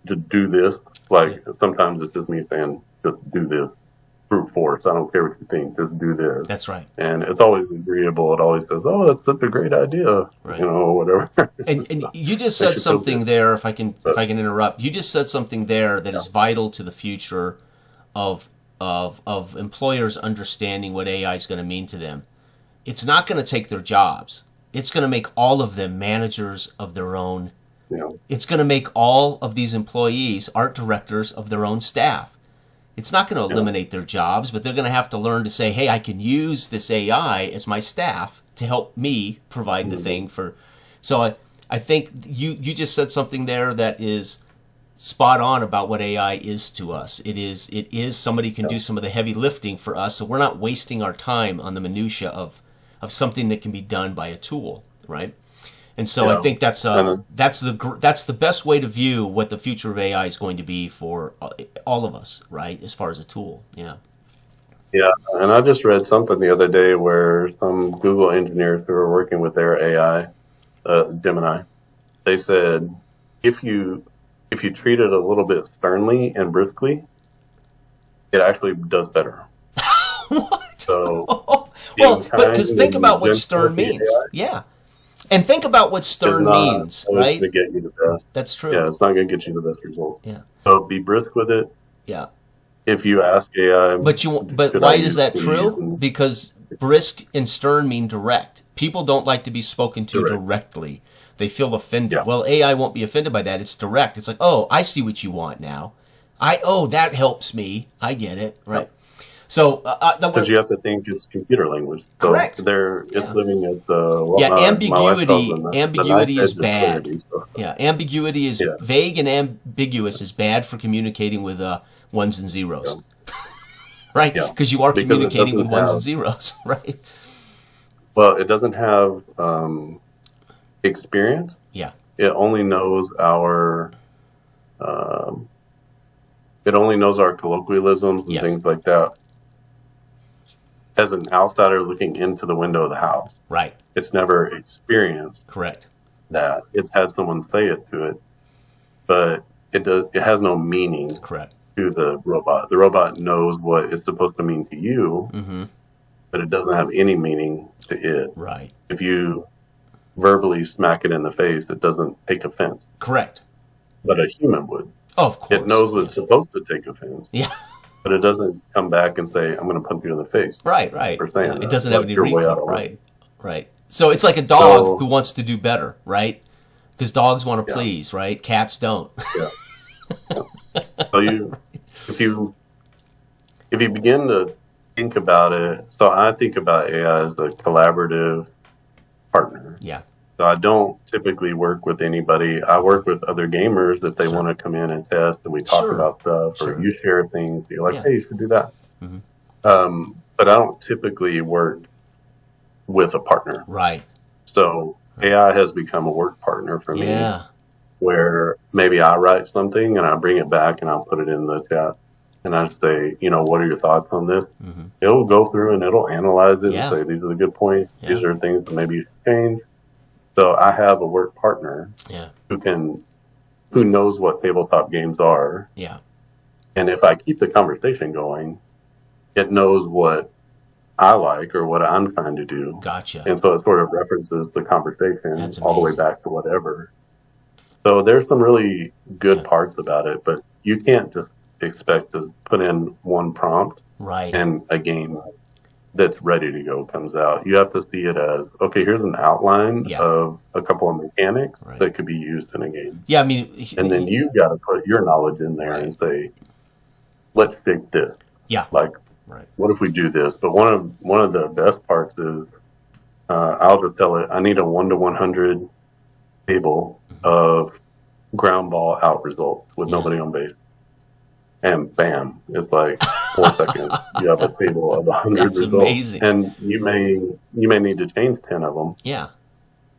To do this. Like sometimes it's just me saying, just do this. Brute force. I don't care what you think. Just do this. That's right. And it's always agreeable. It always says, "Oh, that's such a great idea," right. You know, whatever. And you just said something there. If I can interrupt, you just said something there that is vital to the future of employers understanding what AI is going to mean to them. It's not going to take their jobs. It's going to make all of them managers of their own. Yeah. It's going to make all of these employees art directors of their own staff. It's not going to eliminate their jobs, but they're going to have to learn to say, hey, I can use this AI as my staff to help me provide the thing for. So I think you just said something there that is spot on about what AI is to us. It is somebody can do some of the heavy lifting for us, so we're not wasting our time on the minutia of something that can be done by a tool, right? And so I think that's the best way to view what the future of AI is going to be for all of us, right? As far as a tool, yeah. Yeah, and I just read something the other day where some Google engineers who are working with their AI, Gemini, they said if you treat it a little bit sternly and briskly, it actually does better. What? So, well, because think about what stern means. AI, yeah. And think about what stern means, right? It's not going to get you the best. That's true. Yeah, it's not going to get you the best results. Yeah. So be brisk with it. Yeah. If you ask AI, but why is that true? Because brisk and stern mean direct. People don't like to be spoken to directly. They feel offended. Yeah. Well, AI won't be offended by that. It's direct. It's like, oh, I see what you want now. That helps me. I get it. Right. Yeah. So, because you have to think it's computer language. So correct. It's living at ambiguity is bad. Clarity, so. Yeah, ambiguity is vague and ambiguous is bad for communicating with ones and zeros, right? Because you are communicating with ones and zeros, right? Well, it doesn't have experience. Yeah, it only knows our. It only knows our colloquialisms and things like that. As an outsider looking into the window of the house. Right. It's never experienced. Correct. That. It's had someone say it to it, but it has no meaning. Correct. To the robot. The robot knows what it's supposed to mean to you, but it doesn't have any meaning to it. Right. If you verbally smack it in the face, it doesn't take offense. Correct. But a human would. Oh, of course. It knows what it's supposed to take offense. Yeah. But it doesn't come back and say, I'm going to punch you in the face. Right. For saying it doesn't have any recoil. Right. So it's like a dog who wants to do better, right? Because dogs want to please, right? Cats don't. Yeah. So if you begin to think about it, so I think about AI as a collaborative partner. Yeah. So I don't typically work with anybody. I work with other gamers if they want to come in and test, and we talk about stuff, or you share things. You're like, hey, you should do that. But I don't typically work with a partner. Right. So AI has become a work partner for me, where maybe I write something and I bring it back and I'll put it in the chat. And I say, what are your thoughts on this? It'll go through and it'll analyze it and say, these are the good points. These are things that maybe you should change. So I have a work partner who knows what tabletop games are. Yeah. And if I keep the conversation going, it knows what I like or what I'm trying to do. Gotcha. And so it sort of references the conversation all the way back to whatever. So there's some really good parts about it, but you can't just expect to put in one prompt and a game that's ready to go comes out. You have to see it as, okay, here's an outline of a couple of mechanics that could be used in a game. Yeah, I mean... And then you've got to put your knowledge in there and say, let's fix this. Yeah. Like, what if we do this? But one of the best parts is, I'll just tell it, I need a 1 to 100 table of ground ball out results with nobody on base. And bam, it's like 4 seconds. You have a table of 100 results. Amazing. And you may need to change 10 of them. Yeah.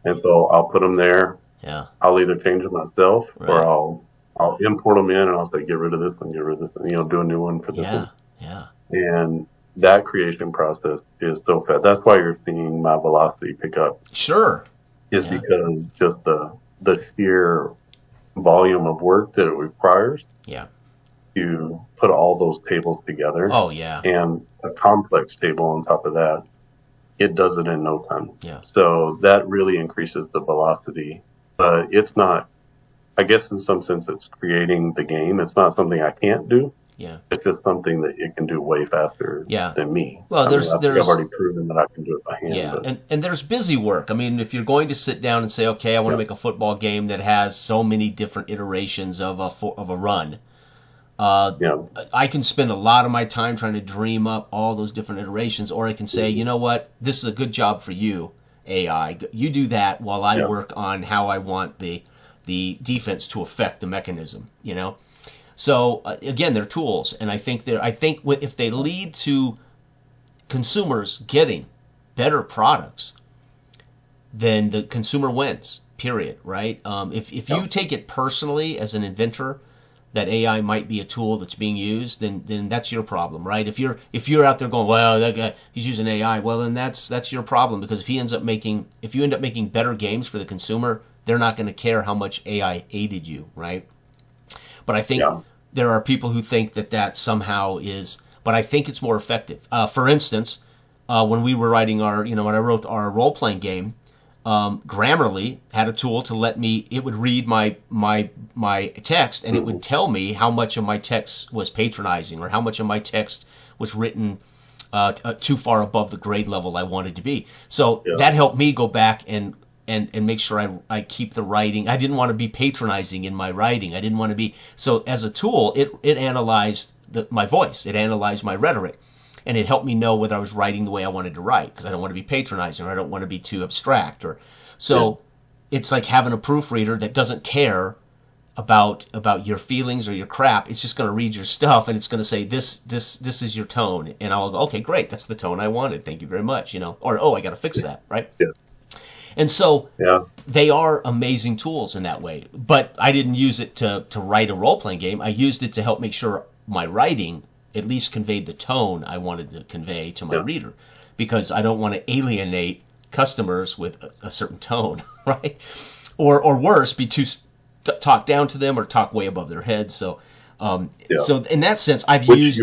And so I'll put them there. Yeah. I'll either change them myself or I'll import them in and I'll say, get rid of this one, get rid of this one, do a new one for this one. Yeah. And that creation process is so fast. That's why you're seeing my velocity pick up. Sure. Is because just the sheer volume of work that it requires. Yeah. To put all those tables together. Oh, yeah. And a complex table on top of that, it does it in no time. Yeah. So that really increases the velocity. But it's not, I guess in some sense, it's creating the game. It's not something I can't do. Yeah. It's just something that it can do way faster than me. Well, I've already proven that I can do it by hand. Yeah, and there's busy work. I mean, if you're going to sit down and say, okay, I want to make a football game that has so many different iterations of a run, I can spend a lot of my time trying to dream up all those different iterations, or I can say, you know what, this is a good job for you, AI. You do that while I work on how I want the defense to affect the mechanism, So again, they're tools, and I think if they lead to consumers getting better products, then the consumer wins. Period. Right? If you take it personally as an inventor that AI might be a tool that's being used, then that's your problem, right? If you're out there going, well, that guy, he's using AI, well, then that's your problem, because if you end up making better games for the consumer, they're not going to care how much AI aided you, right? But I think there are people who think that somehow is, but I think it's more effective. For instance, when we were writing when I wrote our role-playing game, Grammarly had a tool to let me, it would read my text, and it would tell me how much of my text was patronizing or how much of my text was written too far above the grade level I wanted to be. So that helped me go back and make sure I keep the writing. I didn't want to be patronizing in my writing. I didn't want to be, so as a tool, it analyzed my voice. It analyzed my rhetoric. And it helped me know whether I was writing the way I wanted to write, because I don't want to be patronizing or I don't want to be too abstract. It's like having a proofreader that doesn't care about your feelings or your crap. It's just going to read your stuff and it's going to say, this is your tone. And I'll go, okay, great. That's the tone I wanted. Thank you very much. Or, oh, I got to fix that. Right. Yeah. And so they are amazing tools in that way. But I didn't use it to write a role-playing game. I used it to help make sure my writing at least conveyed the tone I wanted to convey to my reader, because I don't want to alienate customers with a certain tone, right? Or worse, be too talk down to them or talk way above their heads. So in that sense, I've used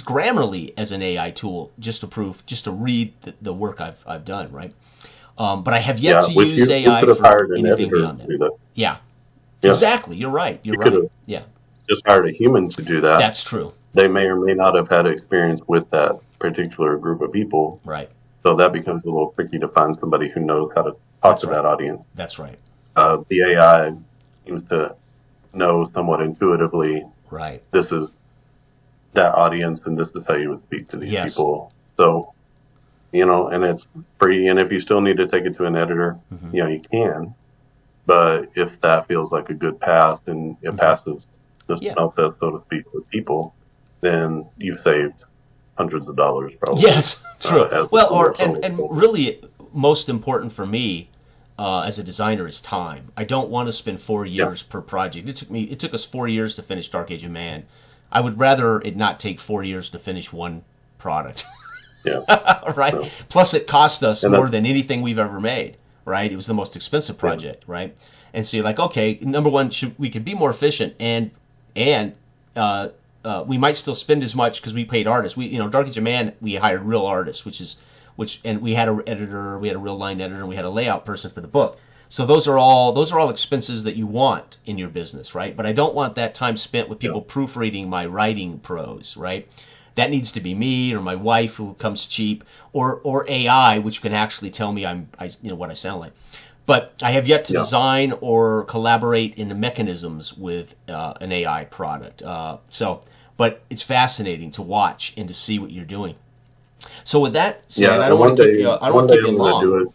Grammarly as an AI tool just to read the work I've done, right? But I have yet to use AI for anything beyond that. Yeah, exactly. You're right. You're right. Yeah, just hired a human to do that. That's true. They may or may not have had experience with that particular group of people. Right. So that becomes a little tricky to find somebody who knows how to talk to that audience. That's right. The AI seems to know somewhat intuitively. Right. This is that audience, and this is how you would speak to these people. So, and it's free. And if you still need to take it to an editor, Mm-hmm. you can. But if that feels like a good pass and it passes the smell test, so to speak, with people, then you've saved hundreds of dollars probably. Yes, true. And really, most important for me as a designer is time. I don't want to spend 4 years per project. It took us 4 years to finish Dark Age of Man. I would rather it not take 4 years to finish one product. Yeah. Right. Yeah. Plus, it cost us more than anything we've ever made. Right. It was the most expensive project. Yeah. Right. And so you're like, okay, number one, we could be more efficient, and we might still spend as much because we paid artists. Dark Age of Man, we hired real artists, and we had an editor, we had a real line editor, and we had a layout person for the book. So those are all expenses that you want in your business, right? But I don't want that time spent with people proofreading my writing prose, right? That needs to be me or my wife, who comes cheap, or AI, which can actually tell me what I sound like. But I have yet to design or collaborate in the mechanisms with an AI product. But it's fascinating to watch and to see what you're doing. So with that said, I don't want to keep you long.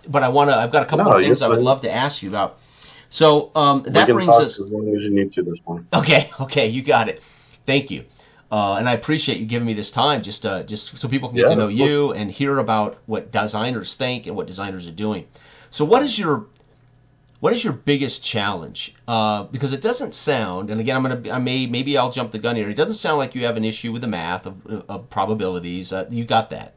But I've got a couple of things I would love to ask you about. So that brings us as long as you need to this morning. Okay, you got it. Thank you. And I appreciate you giving me this time just so people can get to know you and hear about what designers think and what designers are doing. So what is your biggest challenge? Because it doesn't sound, and again, maybe I'll jump the gun here. It doesn't sound like you have an issue with the math of probabilities. You got that.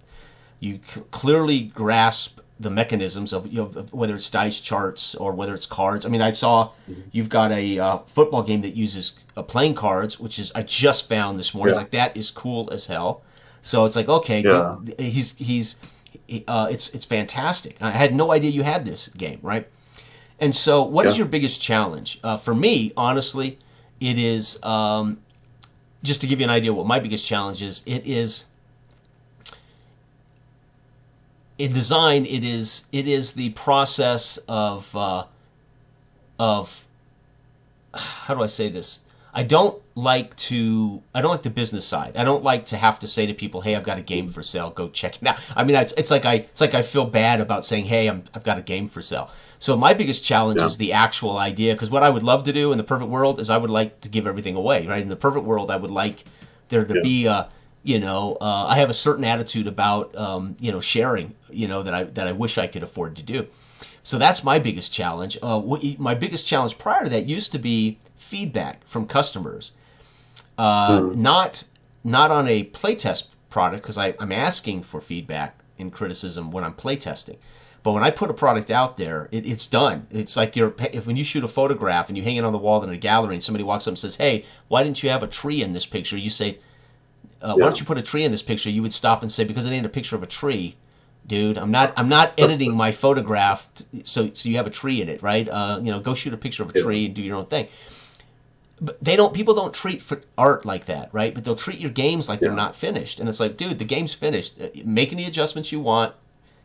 You clearly grasp the mechanisms of whether it's dice charts or whether it's cards. I mean, I saw you've got a football game that uses playing cards, which is I just found this morning. It's like, that is cool as hell. So it's like, okay, it's fantastic. I had no idea you had this game, right? And so what is your biggest challenge? For me, honestly, it is, just to give you an idea what my biggest challenge is, it is, in design, it is the process of how do I say this? I don't like the business side. I don't like to have to say to people, "Hey, I've got a game for sale. Go check it out." I mean, it's like I feel bad about saying, "Hey, I've got a game for sale." So my biggest challenge is the actual idea, because what I would love to do in the perfect world is I would like to give everything away, right? In the perfect world, I would like there to be I have a certain attitude about sharing, that I wish I could afford to do. So that's my biggest challenge. My biggest challenge prior to that used to be feedback from customers, not on a playtest product, because I'm asking for feedback and criticism when I'm playtesting. But when I put a product out there, it's done. It's like when you shoot a photograph and you hang it on the wall in a gallery, and somebody walks up and says, "Hey, why didn't you have a tree in this picture?" You say, "Why don't you put a tree in this picture?" You would stop and say, "Because it ain't a picture of a tree, dude. I'm not editing my photograph so you have a tree in it, right? Go shoot a picture of a tree and do your own thing." But people don't treat art like that, right? But they'll treat your games like they're not finished. And it's like, dude, the game's finished. Make any adjustments you want.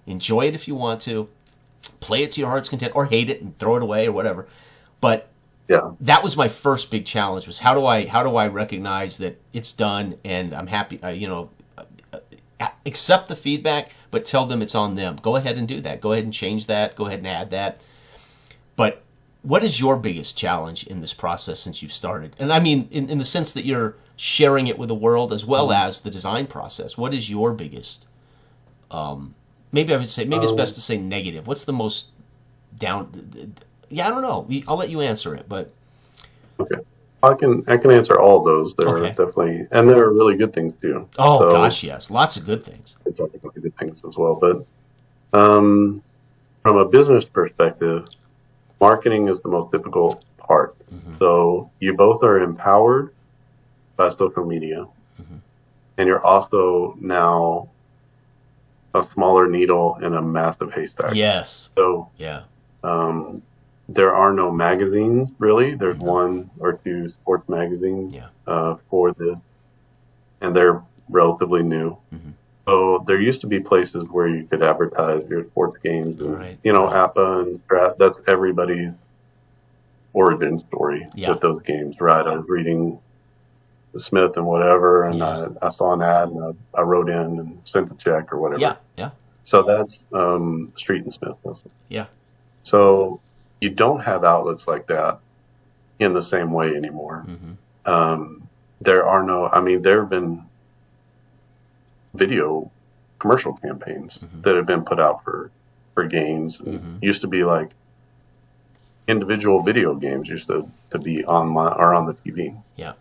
Enjoy it if you want to. Play it to your heart's content, or hate it and throw it away or whatever. But that was my first big challenge, was how do I recognize that it's done and I'm happy, accept the feedback, but tell them it's on them. Go ahead and do that. Go ahead and change that. Go ahead and add that. But what is your biggest challenge in this process since you've started? And I mean, in the sense that you're sharing it with the world as well as the design process. What is your biggest, maybe it's best to say negative. What's the most down? Yeah, I don't know. I'll let you answer it, but okay, I can answer all those. There are definitely, and there are really good things too. Oh gosh, yes, lots of good things. It's all about the good things as well. But from a business perspective, marketing is the most difficult part. Mm-hmm. So you both are empowered by social media, and you're also now a smaller needle in a massive haystack. Yes. So there are no magazines really. There's one or two sports magazines for this, and they're relatively new. Mm-hmm. So there used to be places where you could advertise your sports games, and APA and Strat. That's everybody's origin story with those games, right? I was reading Smith and whatever, and I saw an ad and I wrote in and sent a check or whatever. Yeah, yeah. So that's Street and Smith. Yeah. So you don't have outlets like that in the same way anymore. There are no, I mean, there have been video commercial campaigns that have been put out for games. Used to be like individual video games used to be online or on the TV. Yeah.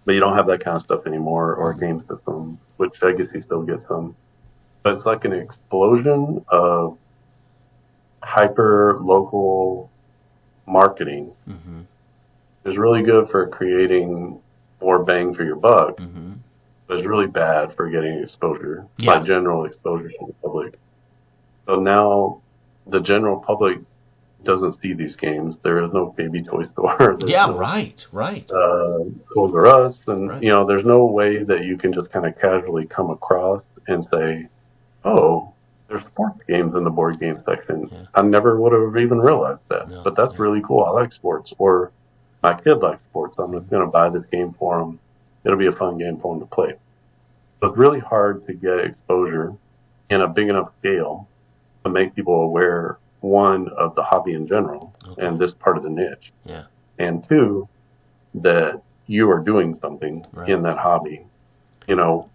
But you don't have that kind of stuff anymore, or game systems, which I guess you still get some. But it's like an explosion of hyper local marketing. It's really good for creating more bang for your buck, but it's really bad for getting exposure, like general exposure to the public. So now the general public doesn't see these games. There is no baby toy store. Right. Toys R Us, and you know, there's no way that you can just kind of casually come across and say, "Oh, there's sports games in the board game section." I never would have even realized that, but that's really cool. I like sports, or my kid likes sports. I'm just going to buy this game for him. It'll be a fun game for him to play. So it's really hard to get exposure in a big enough scale to make people aware, one, of the hobby in general and this part of the niche, and two, that you are doing something in that hobby. You know,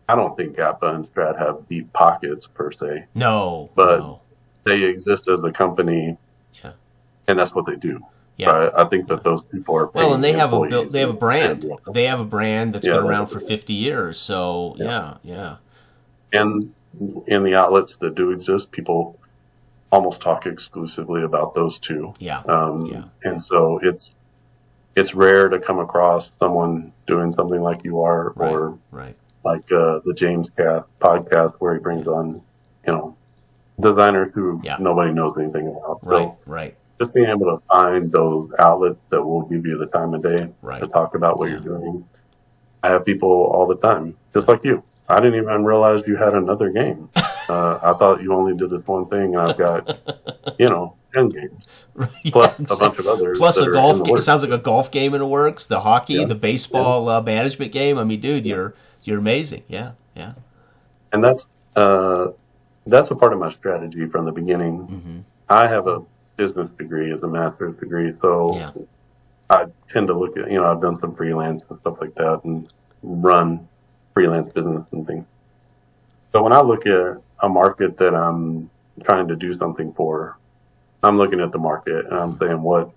I don't think Gappa and Strat have deep pockets per se. But they exist as a company, and that's what they do. I think that those people are paying and they have a brand. They have a brand that's been around for 50 years. So and in the outlets that do exist, people almost talk exclusively about those two. And so it's rare to come across someone doing something like you are, or like the James Cast podcast, where he brings on, you know, designers who nobody knows anything about. So just being able to find those outlets that will give you the time of day to talk about what you're doing. I have people all the time, just like you. I didn't even realize you had another game. I thought you only did this one thing, and I've got, 10 games. Plus a bunch of others. Plus a golf game. It sounds like a golf game in the works, the hockey, the baseball management game. I mean, dude, you're amazing. Yeah. And that's a part of my strategy from the beginning. I have a business degree as a master's degree, so I tend to look at, I've done some freelance and stuff like that and run freelance business and things. So when I look at a market that I'm trying to do something for, I'm looking at the market and I'm saying, what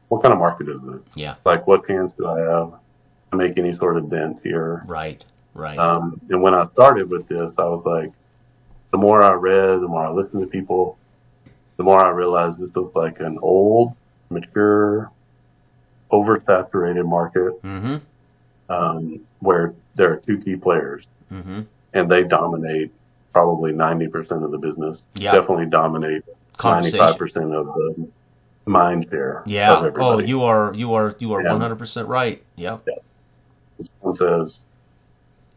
kind of market is this? Like, what chance do I have to make any sort of dent here? Right. And when I started with this, I was like, the more I read, the more I listened to people, the more I realized this was like an old, mature, oversaturated market, where there are two key players, and they dominate probably 90% of the business. Definitely dominate 95% of the mind share. Of everybody. Oh, you are 100% right. Yeah. Someone says,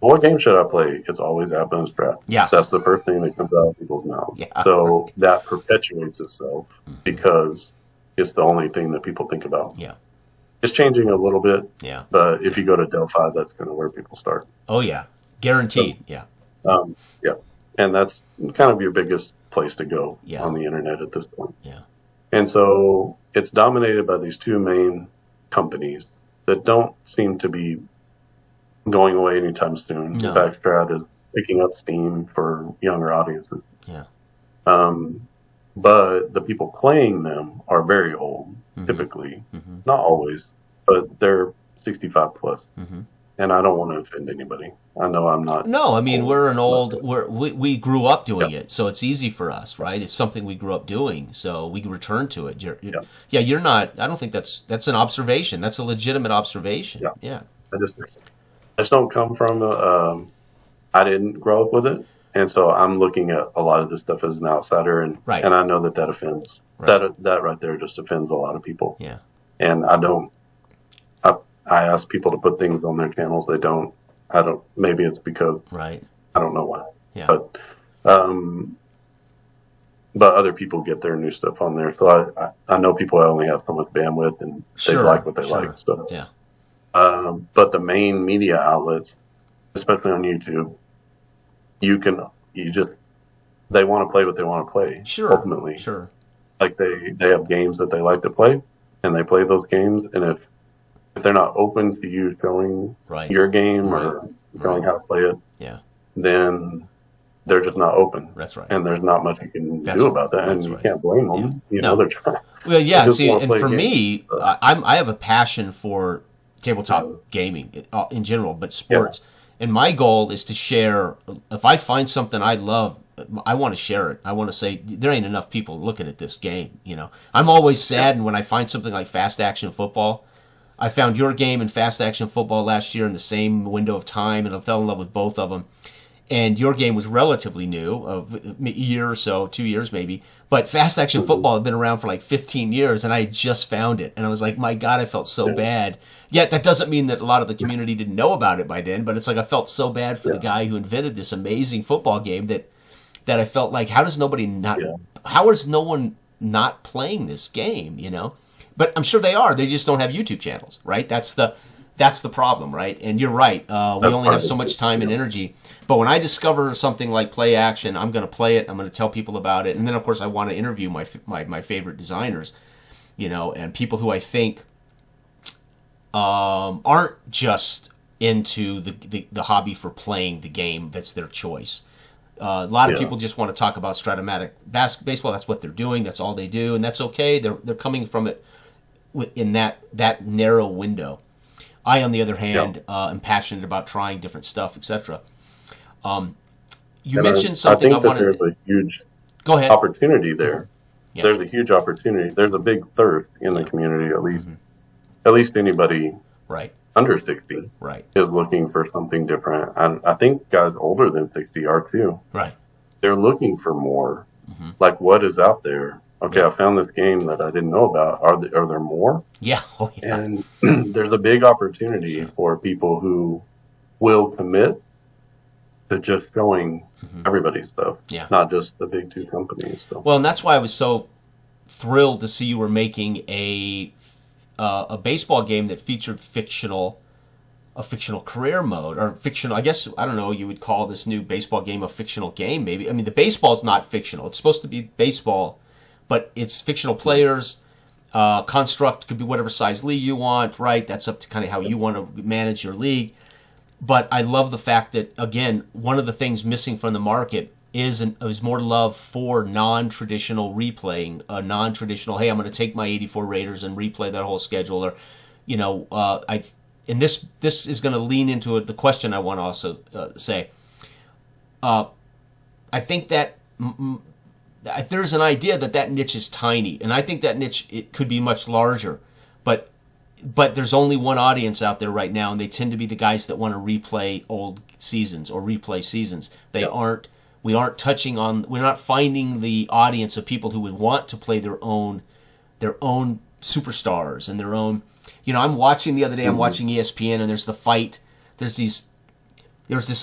what game should I play? It's always Addison and Strat. That's the first thing that comes out of people's mouths. So that perpetuates itself because it's the only thing that people think about. It's changing a little bit. But if you go to Delphi, that's kind of where people start. Oh, yeah. Guaranteed. And that's kind of your biggest place to go on the internet at this point. And so it's dominated by these two main companies that don't seem to be going away anytime soon. In fact, Strat is picking up steam for younger audiences. But the people playing them are very old, typically. Not always, but they're 65 plus. And I don't want to offend anybody. I know I'm not. No, I mean, we grew up doing it, so it's easy for us, right? It's something we grew up doing, so we return to it. You're not. I don't think that's an observation. That's a legitimate observation. I just don't come from. I didn't grow up with it, and so I'm looking at a lot of this stuff as an outsider, and I know that offends. That right there just offends a lot of people. And I don't. I ask people to put things on their channels. They don't. I don't. Maybe it's because I don't know why. But other people get their new stuff on there. So I know people only have so much bandwidth, and they like what they like. So But the main media outlets, especially on YouTube, they want to play what they want to play. Sure. Ultimately. Sure. Like they have games that they like to play, and they play those games. And if they're not open to you showing your game or showing how to play it, then they're just not open. That's right. And there's not much you can do about that, and you can't blame them. You know, they're trying. Well, yeah. See, and for me, I have a passion for tabletop gaming in general, but sports. And my goal is to share. If I find something I love, I want to share it. I want to say there ain't enough people looking at this game. You know, I'm always sad when I find something like fast action football. I found your game and fast action football last year in the same window of time, and I fell in love with both of them. And your game was relatively new, a year or so, 2 years maybe. But fast action football had been around for like 15 years, and I had just found it. And I was like, my God, I felt so bad. Yet that doesn't mean that a lot of the community didn't know about it by then, but it's like I felt so bad for the guy who invented this amazing football game that I felt like, how is no one not playing this game, you know? But I'm sure they are. They just don't have YouTube channels, right? That's the problem, right? And you're right. We only have so much time and energy. But when I discover something like play action, I'm going to play it. I'm going to tell people about it. And then, of course, I want to interview my favorite designers, you know, and people who I think aren't just into the hobby for playing the game. That's their choice. A lot of people just want to talk about Stratomatic baseball. That's what they're doing. That's all they do. And that's okay. They're coming from it in that narrow window. I, on the other hand, am passionate about trying different stuff, etc. You mentioned something I wanted. There's a huge opportunity there. Yeah. There's a huge opportunity. There's a big thirst in the community, at least. At least anybody under 60 is looking for something different. And I think guys older than 60 are too. Right. They're looking for more. Like, what is out there? Okay, I found this game that I didn't know about. Are there more? Yeah. Oh, yeah. And there's a big opportunity for people who will commit to just showing everybody's stuff, not just the big two companies. So. Well, and that's why I was so thrilled to see you were making a baseball game that featured a fictional career mode, or fictional. I guess I don't know. You would call this new baseball game a fictional game, maybe. I mean, the baseball's not fictional. It's supposed to be baseball, but it's fictional players. Construct could be whatever size league you want, right? That's up to kind of how you want to manage your league. But I love the fact that, again, one of the things missing from the market is more love for non-traditional replaying, non-traditional, hey, I'm going to take my 84 Raiders and replay that whole schedule. Or, you know, and this is going to lean into the question I want to also say. I think that there's an idea that niche is tiny, and I think that niche, it could be much larger, but there's only one audience out there right now, and they tend to be the guys that want to replay old seasons or replay seasons. We're not finding the audience of people who would want to play their own superstars and their own, you know, I'm watching ESPN, and there's the fight. There's this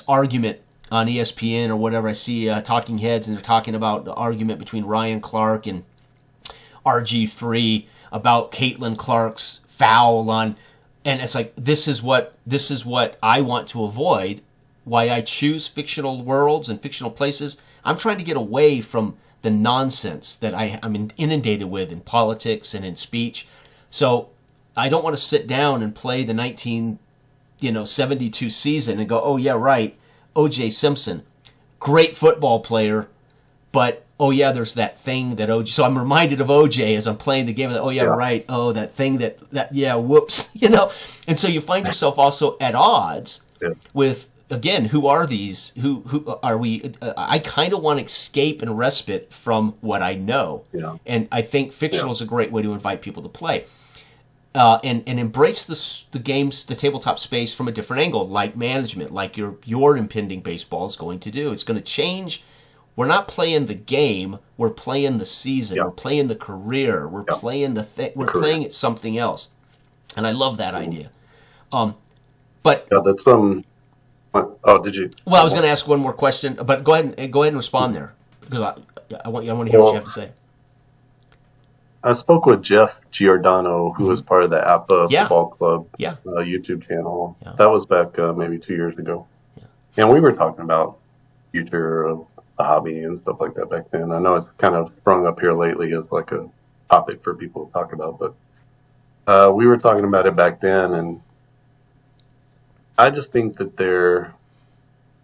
argument on ESPN or whatever. I see Talking Heads, and they're talking about the argument between Ryan Clark and RG3 about Caitlin Clark's foul on, and it's like, this is what I want to avoid. Why I choose fictional worlds and fictional places. I'm trying to get away from the nonsense that I'm inundated with in politics and in speech. So I don't want to sit down and play the 1972 season and go, oh yeah, right, O.J. Simpson, great football player, but oh yeah, there's that thing that O.J. So I'm reminded of O.J. as I'm playing the game. Oh yeah, right. Oh, that thing that yeah, whoops, you know. And so you find yourself also at odds with, again, who are these? Who are we? I kind of want escape and respite from what I know, and I think fictional is a great way to invite people to play, and embrace the games, the tabletop space from a different angle, like management, like your impending baseball is going to do. It's going to change. We're not playing the game. We're playing the season. We're playing the career. We're playing the thing. We're playing it something else, and I love that idea. But that's Oh, did you? Well, I was going to ask one more question, but go ahead and respond there, because I want to hear what you have to say. I spoke with Jeff Giordano, who was part of the APA Football Club YouTube channel. Yeah. That was back maybe 2 years ago. Yeah. And we were talking about future of the hobby and stuff like that back then. I know it's kind of sprung up here lately as like a topic for people to talk about, but we were talking about it back then, and I just think that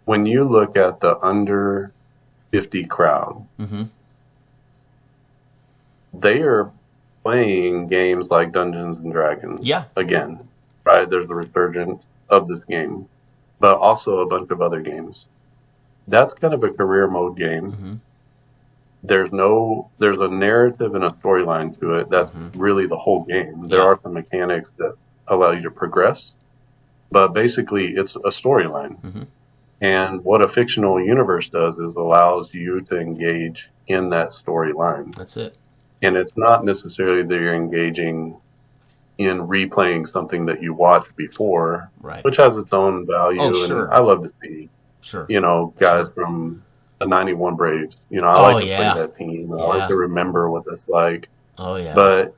when you look at the under 50 crowd, they are playing games like Dungeons and Dragons. Yeah. Again, right? There's a resurgence of this game, but also a bunch of other games. That's kind of a career mode game. There's a narrative and a storyline to it. That's really the whole game. There are some mechanics that allow you to progress, but basically it's a storyline. And what a fictional universe does is allows you to engage in that storyline. That's it. And it's not necessarily that you're engaging in replaying something that you watched before, which has its own value. Oh, sure. And I love to see, guys from the 91 Braves. I like to play that team. I like to remember what that's like. Oh, yeah. But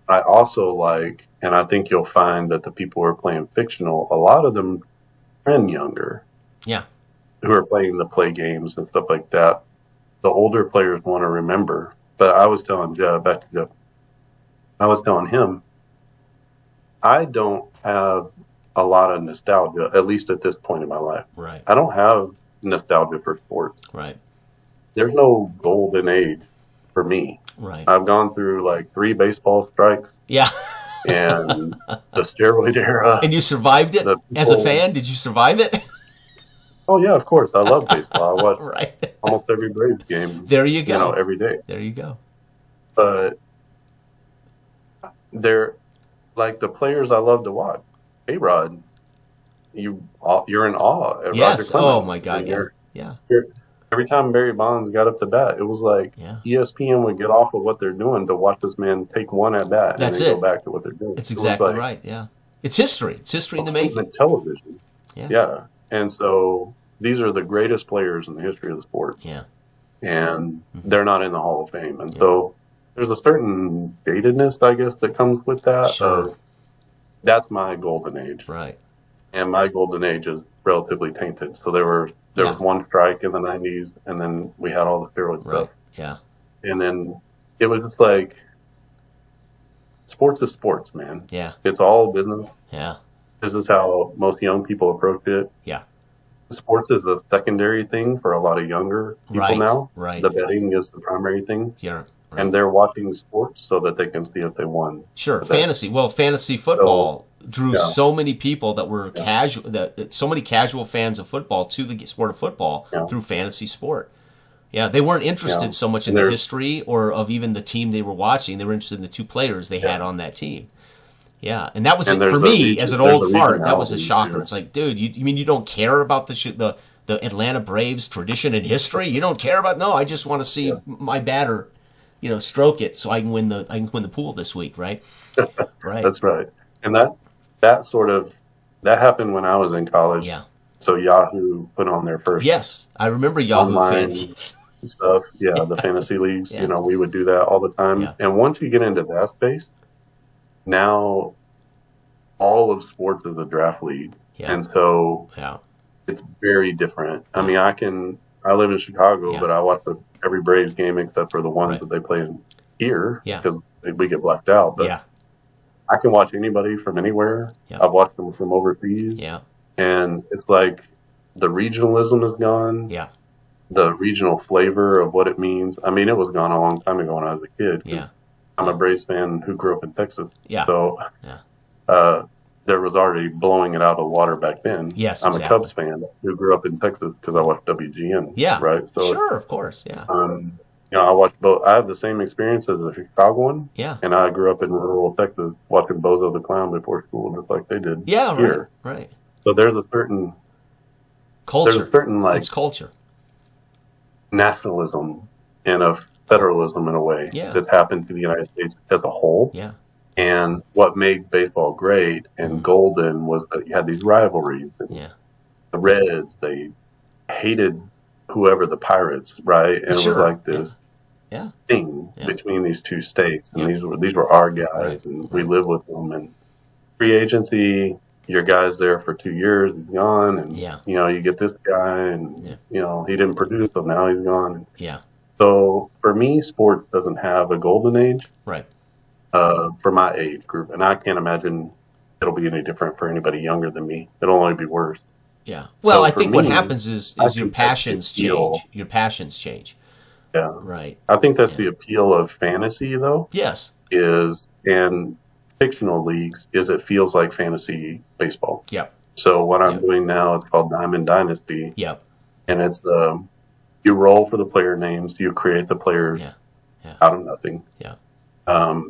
I also like, and I think you'll find that the people who are playing fictional, a lot of them trend younger. Yeah. Who are playing the play games and stuff like that. The older players want to remember. But I was telling Jeff, I don't have a lot of nostalgia, at least at this point in my life. Right. I don't have nostalgia for sports. Right. There's no golden age for me. Right. I've gone through like 3 baseball strikes. Yeah. And the steroid era. And you survived it as a fan? Did you survive it? Oh, yeah, of course. I love baseball. I watch almost every Braves game. There you go. Every day. There you go. But they're like the players I love to watch. A-Rod, you're in awe at Roger Clemens. Oh, my God. Every time Barry Bonds got up to bat, it was like ESPN would get off of what they're doing to watch this man take one at bat and then go back to what they're doing. It's exactly right, yeah. It's history. It's history in the making. Television. Yeah. And so these are the greatest players in the history of the sport. Yeah. And they're not in the Hall of Fame. And so there's a certain datedness, I guess, that comes with that. Sure. That's my golden age. Right. And my golden age is relatively tainted. So there was one strike in the 90s, and then we had all the steroid stuff. Yeah. And then it was just like, sports is sports, man. Yeah. It's all business. Yeah. This is how most young people approach it. Yeah. Sports is a secondary thing for a lot of younger people now. Right. The betting is the primary thing. Yeah. Right. And they're watching sports so that they can see if they won. Sure. Fantasy. Well, fantasy football drew so many people that were casual, so many casual fans of football to the sport of football through fantasy sport. Yeah, they weren't interested so much in the history or of even the team they were watching. They were interested in the 2 players they had on that team. Yeah, and that was for me as an old fart. That was a shocker. It's like, dude, you mean you don't care about the Atlanta Braves tradition and history? You don't care about? No, I just want to see my batter, stroke it so I can win the pool this week, right? Right. That's right. And that happened when I was in college. Yeah. So Yahoo put on their first. Yes, I remember Yahoo fans stuff. Yeah, the fantasy leagues. Yeah. We would do that all the time. Yeah. And once you get into that space, now all of sports is a draft league. Yeah. And so it's very different. I mean, I live in Chicago, but I watch every Braves game except for the ones that they play in here because we get blacked out. But I can watch anybody from anywhere. Yeah. I've watched them from overseas. Yeah. And it's like the regionalism is gone. Yeah. The regional flavor of what it means. I mean, it was gone a long time ago when I was a kid. Yeah. I'm a Braves fan who grew up in Texas. Yeah. So there was already blowing it out of the water back then. Yes, I'm a Cubs fan who grew up in Texas because I watched WGN. Yeah. Right? So sure, of course. Yeah. I watched both. I have the same experience as a Chicagoan. Yeah. And I grew up in rural Texas watching Bozo the Clown before school, just like they did here. Right. So there's a certain culture. There's a certain it's culture. Nationalism and a federalism in a way that's happened to the United States as a whole. Yeah. And what made baseball great and golden was that you had these rivalries. The Reds, they hated whoever the Pirates, right? And it was like this thing between these two states, and these were our guys, and we live with them. And free agency, your guy's there for 2 years, he's gone, and you get this guy, and he didn't produce, so now he's gone. Yeah. So for me, sports doesn't have a golden age. Right. For my age group, and I can't imagine it'll be any different for anybody younger than me. It'll only be worse. Yeah. Well, I think what happens is your passions change. Your passions change. Yeah. Right. I think that's the appeal of fantasy, though. Yes. And fictional leagues is it feels like fantasy baseball. Yep. So what I'm doing now, it's called Diamond Dynasty. Yep. And it's you roll for the player names, you create the players out of nothing. Yeah. I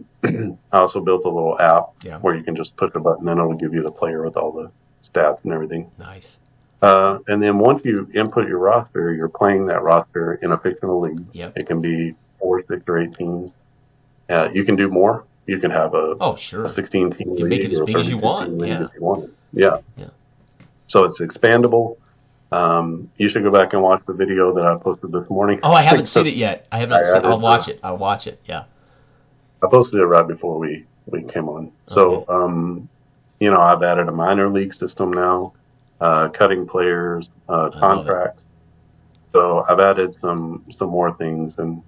also built a little app where you can just push a button and it'll give you the player with all the stats and everything. Nice. And then once you input your roster, you're playing that roster in a fictional league. Yep. It can be 4, 6, or 8 teams. You can do more. You can have a 16-team league. You can make it as big as you want. If you want it. Yeah. So it's expandable. You should go back and watch the video that I posted this morning. Oh, I haven't seen it yet. I have not seen it. I'll watch it. I'll watch it. Yeah. I posted it right before we came on. So, I've added a minor league system now, cutting players, contracts. So I've added some more things, and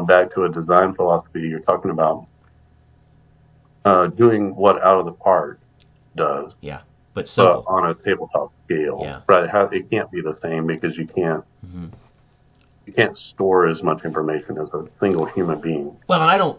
back to a design philosophy. You're talking about doing what Out of the Park does. Yeah, but simple. On a tabletop scale. Yeah. Right. It can't be the same because you can't. Mm-hmm. You can't store as much information as a single human being. Well, and I don't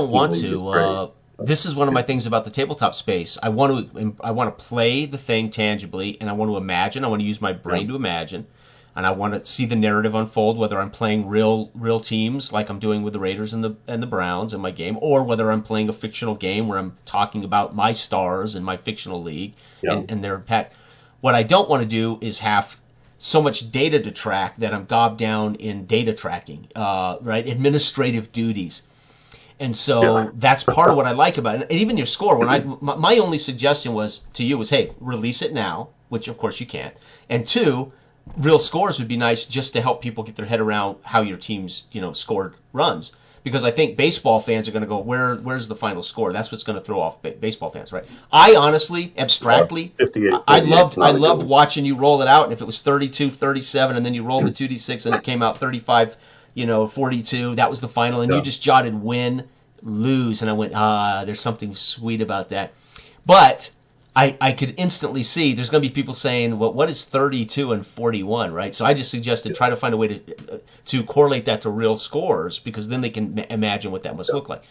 want to. This is one of my things about the tabletop space. I want to play the thing tangibly, and I want to imagine. I want to use my brain to imagine, and I want to see the narrative unfold. Whether I'm playing real teams like I'm doing with the Raiders and the Browns in my game, or whether I'm playing a fictional game where I'm talking about my stars in my fictional league and their impact. What I don't want to do is have so much data to track that I'm gobbed down in data tracking, right? Administrative duties. And so that's part of what I like about it. And even your score, my only suggestion to you was, hey, release it now, which of course you can't. And 2, real scores would be nice just to help people get their head around how your team's, scored runs. Because I think baseball fans are going to go, where's the final score? That's what's going to throw off baseball fans, right? I honestly, abstractly, 58, I loved watching you roll it out. And if it was 32-37, and then you rolled the 2d6 and it came out 35-42, that was the final. And you just jotted win, lose. And I went, there's something sweet about that. But I could instantly see there's going to be people saying, well, what is 32 and 41, right? So I just suggested try to find a way to correlate that to real scores, because then they can imagine what that must look like.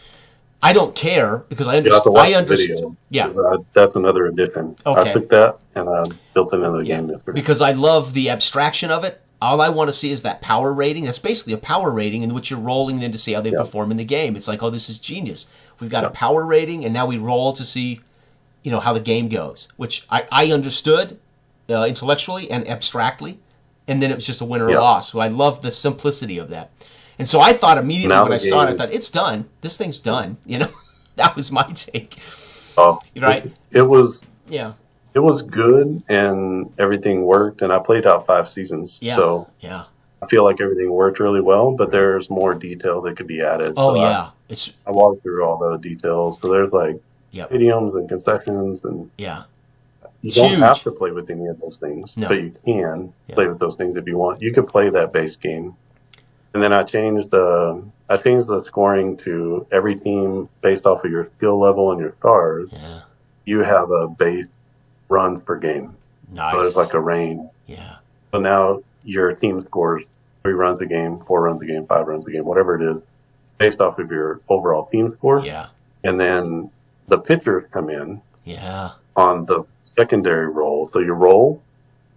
I don't care because I understand. Yeah, that's another addition. Okay. I took that and I built it into the game yesterday. Because I love the abstraction of it. All I want to see is that power rating. That's basically a power rating in which you're rolling then to see how they perform in the game. It's like, oh, this is genius. We've got a power rating, and now we roll to see how the game goes, which I understood intellectually and abstractly, and then it was just a win or a loss. So I love the simplicity of that. And so I thought immediately when I saw it, I thought, it's done. This thing's done. That was my take. Oh, right? It was good, and everything worked, and I played out 5 seasons. Yeah. So I feel like everything worked really well, but there's more detail that could be added. Oh, so I walked through all the details. So there's stadiums and concessions, and you don't have to play with any of those things, but you can play with those things if you want. You could play that base game, and then I changed the scoring to every team based off of your skill level and your stars. Yeah. You have a base runs per game. Nice. So it's like a range. Yeah. So now your team scores 3 runs a game, 4 runs a game, 5 runs a game, whatever it is, based off of your overall team score. Yeah. And then the pitchers come in on the secondary roll. So you roll,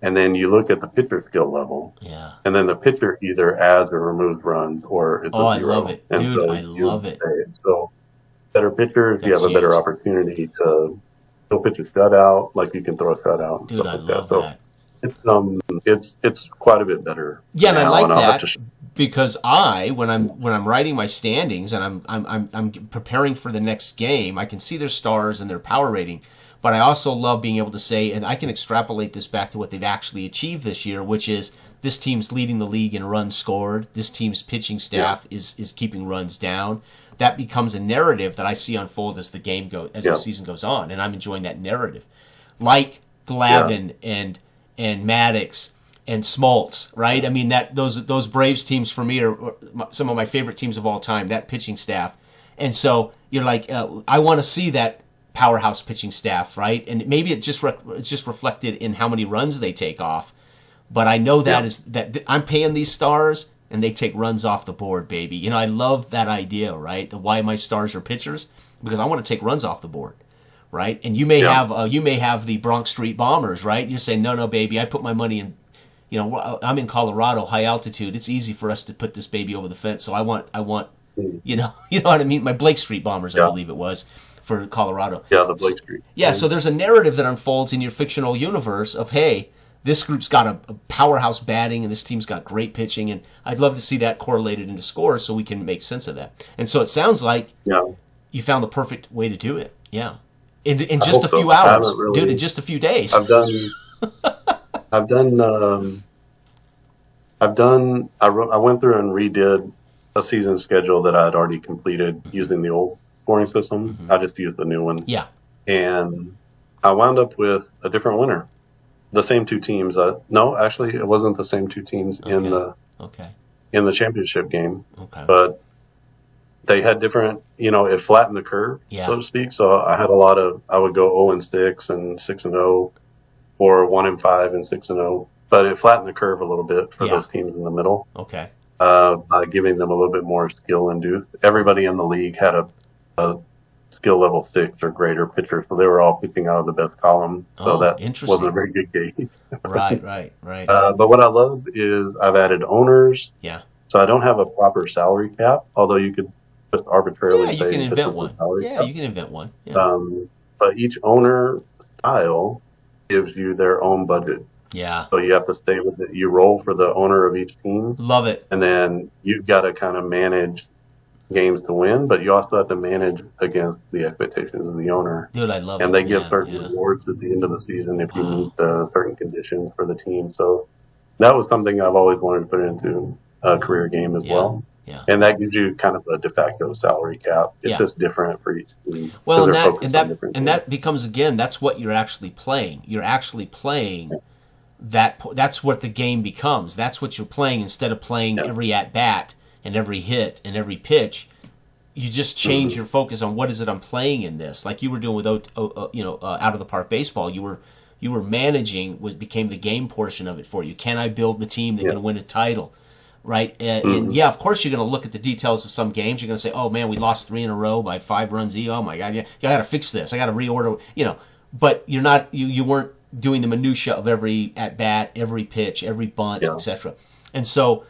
and then you look at the pitcher skill level. Yeah. And then the pitcher either adds or removes runs, or it's a 0. I love it. And dude, I love it. So better pitchers, you have a better opportunity to go pitch a shutout, like you can throw a shutout and stuff like that. So it's quite a bit better. Yeah, and I like that. Because when I'm writing my standings and I'm preparing for the next game, I can see their stars and their power rating, But I also love being able to say, and I can extrapolate this back to what they've actually achieved this year, which is this team's leading the league in runs scored. This team's pitching staff is keeping runs down. That becomes a narrative that I see unfold as the game the season goes on, and I'm enjoying that narrative. Like Glavine and Maddox and Smoltz, right? I mean, those Braves teams for me are some of my favorite teams of all time. That pitching staff, and so you're like, I want to see that powerhouse pitching staff, right? And maybe it's just reflected in how many runs they take off. But I know that I'm paying these stars, and they take runs off the board, baby. You know, I love that idea, right? Why my stars are pitchers, because I want to take runs off the board, right? And you may have the Bronx Street Bombers, right? You're saying, no, baby, I put my money in. You know, I'm in Colorado, high altitude. It's easy for us to put this baby over the fence. So I want, you know what I mean? My Blake Street Bombers, I believe it was, for Colorado. Yeah, the Blake Street. Yeah, so there's a narrative that unfolds in your fictional universe of, hey, this group's got a powerhouse batting and this team's got great pitching, and I'd love to see that correlated into scores so we can make sense of that. And so it sounds like you found the perfect way to do it. Yeah, in just a few hours, dude. In just a few days. I went through and redid a season schedule that I had already completed using the old scoring system. I just used the new one. Yeah, and I wound up with a different winner. The same two teams. No, actually, it wasn't the same two teams in the championship game. Okay. But they had different. You know, it flattened the curve, so to speak. So I had I would go 0-6 and 6-0, or 1-5 and 6-0. But it flattened the curve a little bit for those teams in the middle. Okay. By giving them a little bit more skill induced. Everybody in the league had a skill level 6 or greater pitcher, so they were all pitching out of the best column. So that wasn't a very good game. Right. But what I love is I've added owners. Yeah. So I don't have a proper salary cap, although you could just arbitrarily say you can invent one. Yeah, you can invent one. Yeah. But each owner style gives you their own budget. Yeah. So you have to stay with it. You roll for the owner of each team. Love it. And then you've got to kind of manage games to win, but you also have to manage against the expectations of the owner. Dude, I love it. And they give certain rewards at the end of the season if you meet certain conditions for the team. So that was something I've always wanted to put into a career game as well. Yeah. And that gives you kind of a de facto salary cap. It's just different for each team. Well, and that becomes, again, that's what you're actually playing. You're actually playing that's what the game becomes. That's what you're playing instead of playing every at-bat and every hit and every pitch. You just change your focus on what is it I'm playing in this. Like you were doing with out of the park baseball. You were managing became the game portion of it for you. Can I build the team that can win a title? Right? And of course you're going to look at the details of some games. You're going to say, oh man, we lost 3 in a row by 5 runs. Oh my God, I got to fix this. I got to reorder. But you're not. You weren't doing the minutia of every at bat, every pitch, every bunt, etc. And so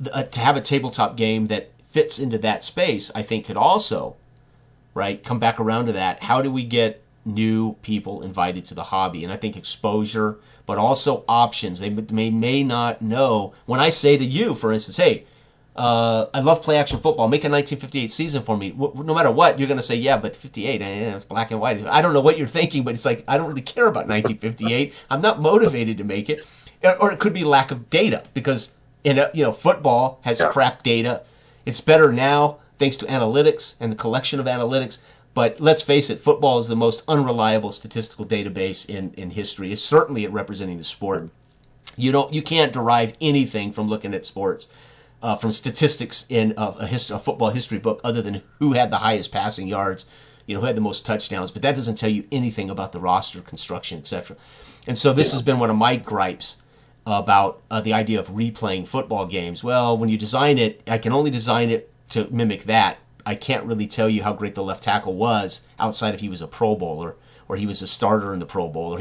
to have a tabletop game that fits into that space, I think could also, come back around to that. How do we get new people invited to the hobby? And I think exposure, but also options. They may not know. When I say to you, for instance, hey, I love play action football. Make a 1958 season for me. No matter what, you're going to say, yeah, but 58, it's black and white. I don't know what you're thinking, but it's like, I don't really care about 1958. I'm not motivated to make it. Or it could be lack of data, because football has crap data. It's better now thanks to analytics and the collection of analytics. But let's face it, football is the most unreliable statistical database in history. It's certainly at representing the sport. You can't derive anything from looking at sports. From statistics in a football history book, other than who had the highest passing yards, who had the most touchdowns, but that doesn't tell you anything about the roster construction, etc. And so this has been one of my gripes about the idea of replaying football games. Well, when you design it, I can only design it to mimic that. I can't really tell you how great the left tackle was outside if he was a Pro Bowler or he was a starter in the Pro Bowl, or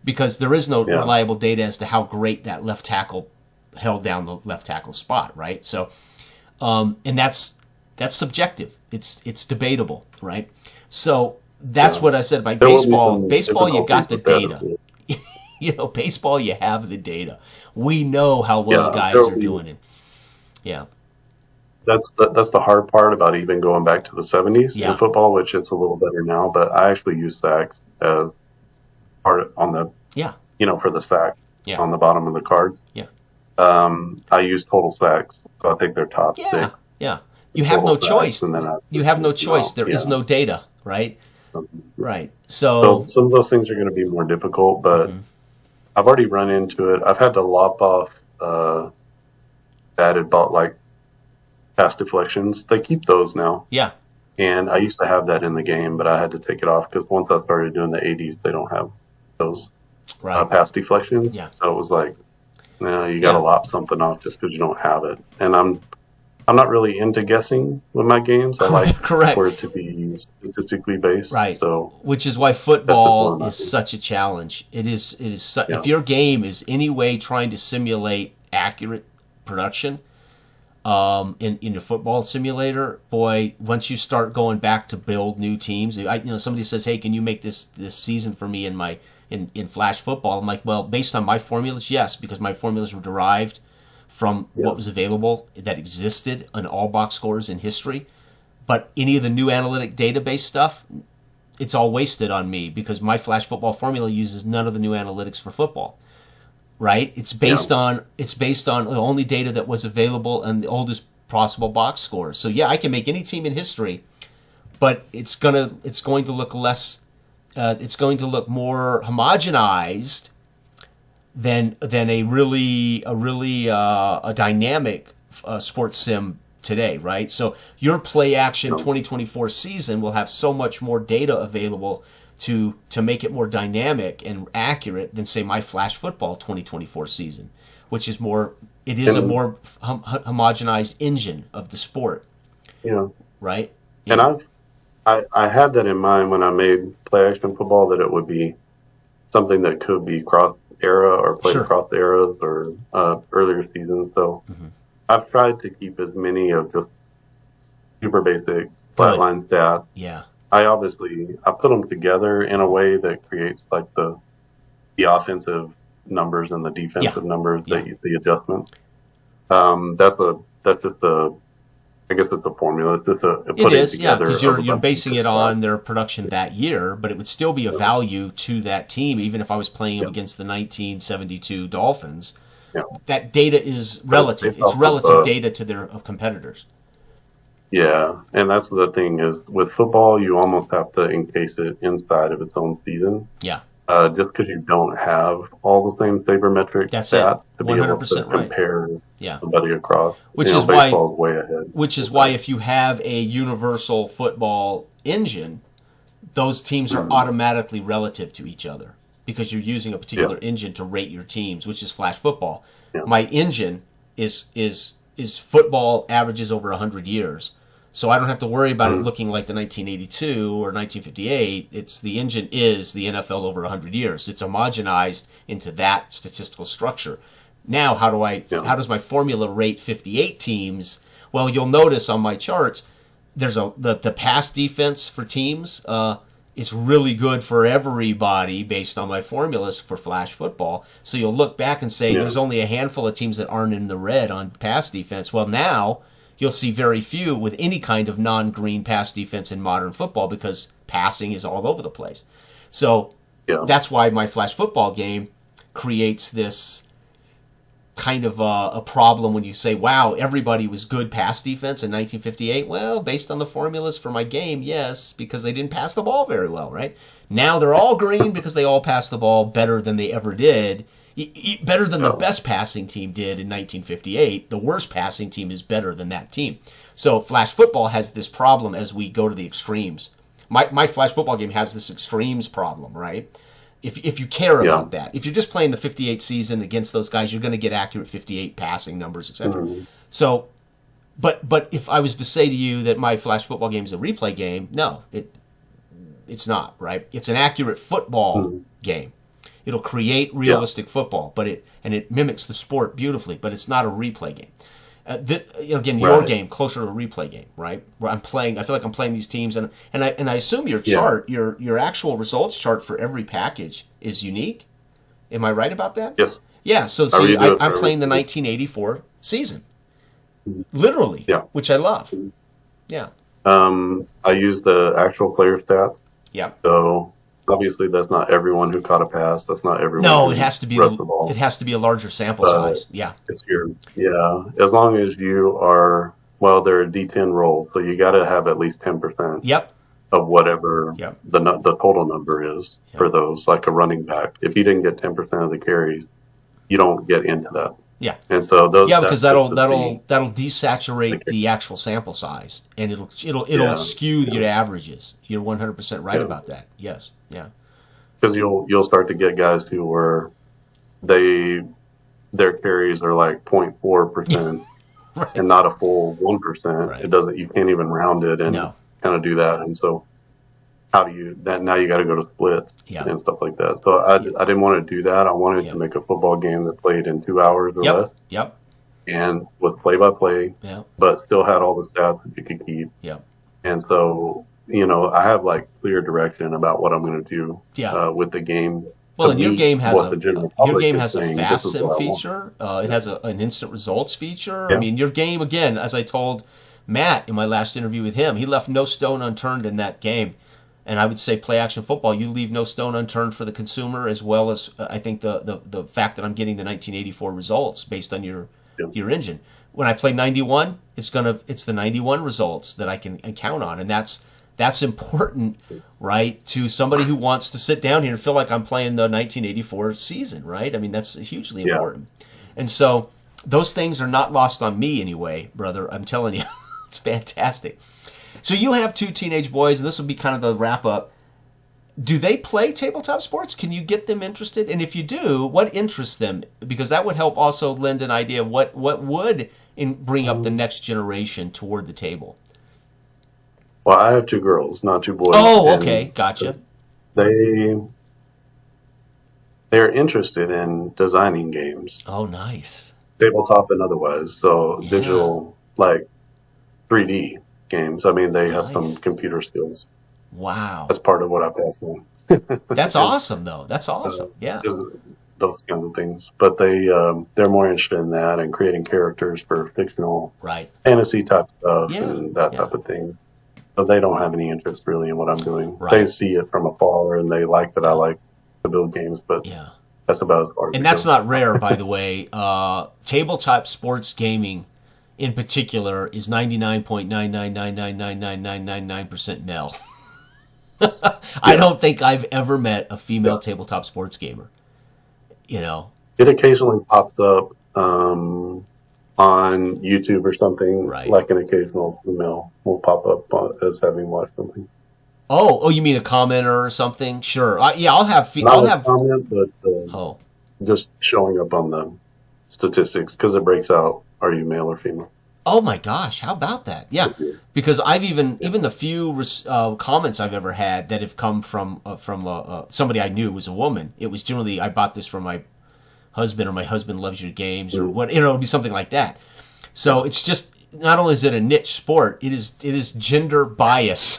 because there is no reliable data as to how great that left tackle held down the left tackle spot, right? So, and that's subjective. It's debatable, right? So that's what I said about baseball. Baseball, you got the data. Baseball, you have the data. We know how well the guys are doing it. Yeah. That's the hard part about even going back to the 70s in football, which it's a little better now. But I actually use as part on the for the stack on the bottom of the cards. Yeah. I use total stacks, so I take their top six. Yeah. You have no choice. You have no choice. There is no data, right? Right. So some of those things are going to be more difficult, but I've already run into it. I've had to lop off added bought like pass deflections. They keep those now. Yeah. And I used to have that in the game, but I had to take it off because once I started doing the 80s, they don't have those pass deflections. Yeah. So it was like, you got to lop something off just because you don't have it. And I'm not really into guessing with my games. I like for it to be statistically based. Right. So which is why football is such a challenge. It is. If your game is any way trying to simulate accurate production, in a football simulator, boy, once you start going back to build new teams, somebody says, "Hey, can you make this season for me in Flash football?" I'm like, well, based on my formulas, yes, because my formulas were derived from what was available that existed on all box scores in history. But any of the new analytic database stuff, it's all wasted on me because my Flash football formula uses none of the new analytics for football. Right? It's based on the only data that was available and the oldest possible box scores. So I can make any team in history, but it's going to look less. It's going to look more homogenized than a really dynamic sports sim today. Right? So your play action 2024 season will have so much more data available to make it more dynamic and accurate than, say, my Flash Football 2024 season, which is a more homogenized engine of the sport. Yeah. Right? And I had that in mind when I made play action football, that it would be something that could be cross era or played across eras or earlier seasons. So I've tried to keep as many of just super basic flatline stats. Yeah. I put them together in a way that creates like the offensive numbers and the defensive numbers, the adjustments. That's just I guess it's a formula. It's just it is, because you're basing it on their production that year, but it would still be a value to that team, even if I was playing them against the 1972 Dolphins. Yeah. That data is relative. It's relative data to their competitors. Yeah, and that's the thing is with football, you almost have to encase it inside of its own season. Yeah. Just because you don't have all the same sabermetric stats to be able to compare somebody across. Which is baseball's way ahead. Which is why if you have a universal football engine, those teams are automatically relative to each other because you're using a particular engine to rate your teams, which is Flash football. Yeah. My engine is football averages over 100 years. So I don't have to worry about it looking like the 1982 or 1958. The engine is the NFL over 100 years. It's homogenized into that statistical structure. Now, how does my formula rate 58 teams? Well, you'll notice on my charts, there's the pass defense for teams. It's really good for everybody based on my formulas for Flash football. So you'll look back and say there's only a handful of teams that aren't in the red on pass defense. Well, now you'll see very few with any kind of non-green pass defense in modern football because passing is all over the place. So that's why my Flash football game creates this kind of a problem when you say, wow, everybody was good pass defense in 1958. Well, based on the formulas for my game, yes, because they didn't pass the ball very well, right? Now they're all green because they all pass the ball better than they ever did. Better than the best passing team did in 1958. The worst passing team is better than that team. So Flash football has this problem as we go to the extremes. My Flash football game has this extremes problem, right? If you care about that. If you're just playing the 58 season against those guys, you're going to get accurate 58 passing numbers, etc. Mm-hmm. So, but if I was to say to you that my Flash football game is a replay game, no, it's not, right? It's an accurate football game. It'll create realistic football, but it mimics the sport beautifully, but it's not a replay game. Your game closer to a replay game, right? Where I feel like I'm playing these teams, and I assume your chart, your actual results chart for every package is unique. Am I right about that? Yes. Yeah. So see, I'm playing the 1984 season, literally, which I love. Yeah. I use the actual player stats. Yeah. So obviously that's not everyone who caught a pass. That's not everyone. No, who it has to be rushed the ball. it has to be a larger sample size. Yeah. It's as long as you are, well, they're a D10 roll, so you got to have at least 10%. Yep. Of whatever the total number is for those, like a running back. If you didn't get 10% of the carries, you don't get into that. Yeah. And so those because that'll desaturate the actual sample size, and it'll skew your averages. You're 100% right about that. Yes. Yeah. Because you'll start to get guys who were their carries are like 0.4% right. and not a full 1%. Right. It doesn't. You can't even round it and kind of do that. And so how do you that now you got to go to splits and stuff like that. So I didn't want to do that. I wanted to make a football game that played in 2 hours or less. Yep. And was play by play, but still had all the stats that you could keep. Yep. And so, I have like clear direction about what I'm going to do with the game. Well, and your game has a fast sim feature. It has an instant results feature. I mean, your game, again, as I told Matt in my last interview with him, he left no stone unturned in that game. And I would say play action football, you leave no stone unturned for the consumer, as well as I think the fact that I'm getting the 1984 results based on your engine. When I play 91, it's the 91 results that I can count on, and that's important, right, to somebody who wants to sit down here and feel like I'm playing the 1984 season, right? I mean, that's hugely important. And so those things are not lost on me anyway, brother. I'm telling you, it's fantastic. So you have 2 teenage boys, and this will be kind of the wrap-up. Do they play tabletop sports? Can you get them interested? And if you do, what interests them? Because that would help also lend an idea of what would bring up the next generation toward the table. Well, I have 2 girls, not 2 boys. Oh, okay. Gotcha. They're interested in designing games. Oh, nice. Tabletop and otherwise. So digital, like 3D games. I mean, they have some computer skills. Wow. That's part of what I passed on. That's awesome, though. That's awesome. Those kinds of things. But they're more interested in that and creating characters for fictional fantasy type stuff and that type of thing. But they don't have any interest really in what I'm doing. Right. They see it from afar and they like that I like to build games, but that's about as far as and that's not rare, by the way. Tabletop sports gaming in particular is 99.999999999% male. I don't think I've ever met a female tabletop sports gamer. It occasionally pops up on YouTube or something, like an occasional female will pop up as having watched something. Oh, you mean a commenter or something? Sure. I'll have a comment, but just showing up on the statistics because it breaks out. Are you male or female? Oh my gosh, how about that? Yeah, because I've even the few comments I've ever had that have come from somebody I knew was a woman. It was generally, I bought this from my husband, or my husband loves your games, or what, it'll be something like that. So it's just, not only is it a niche sport, it is gender bias.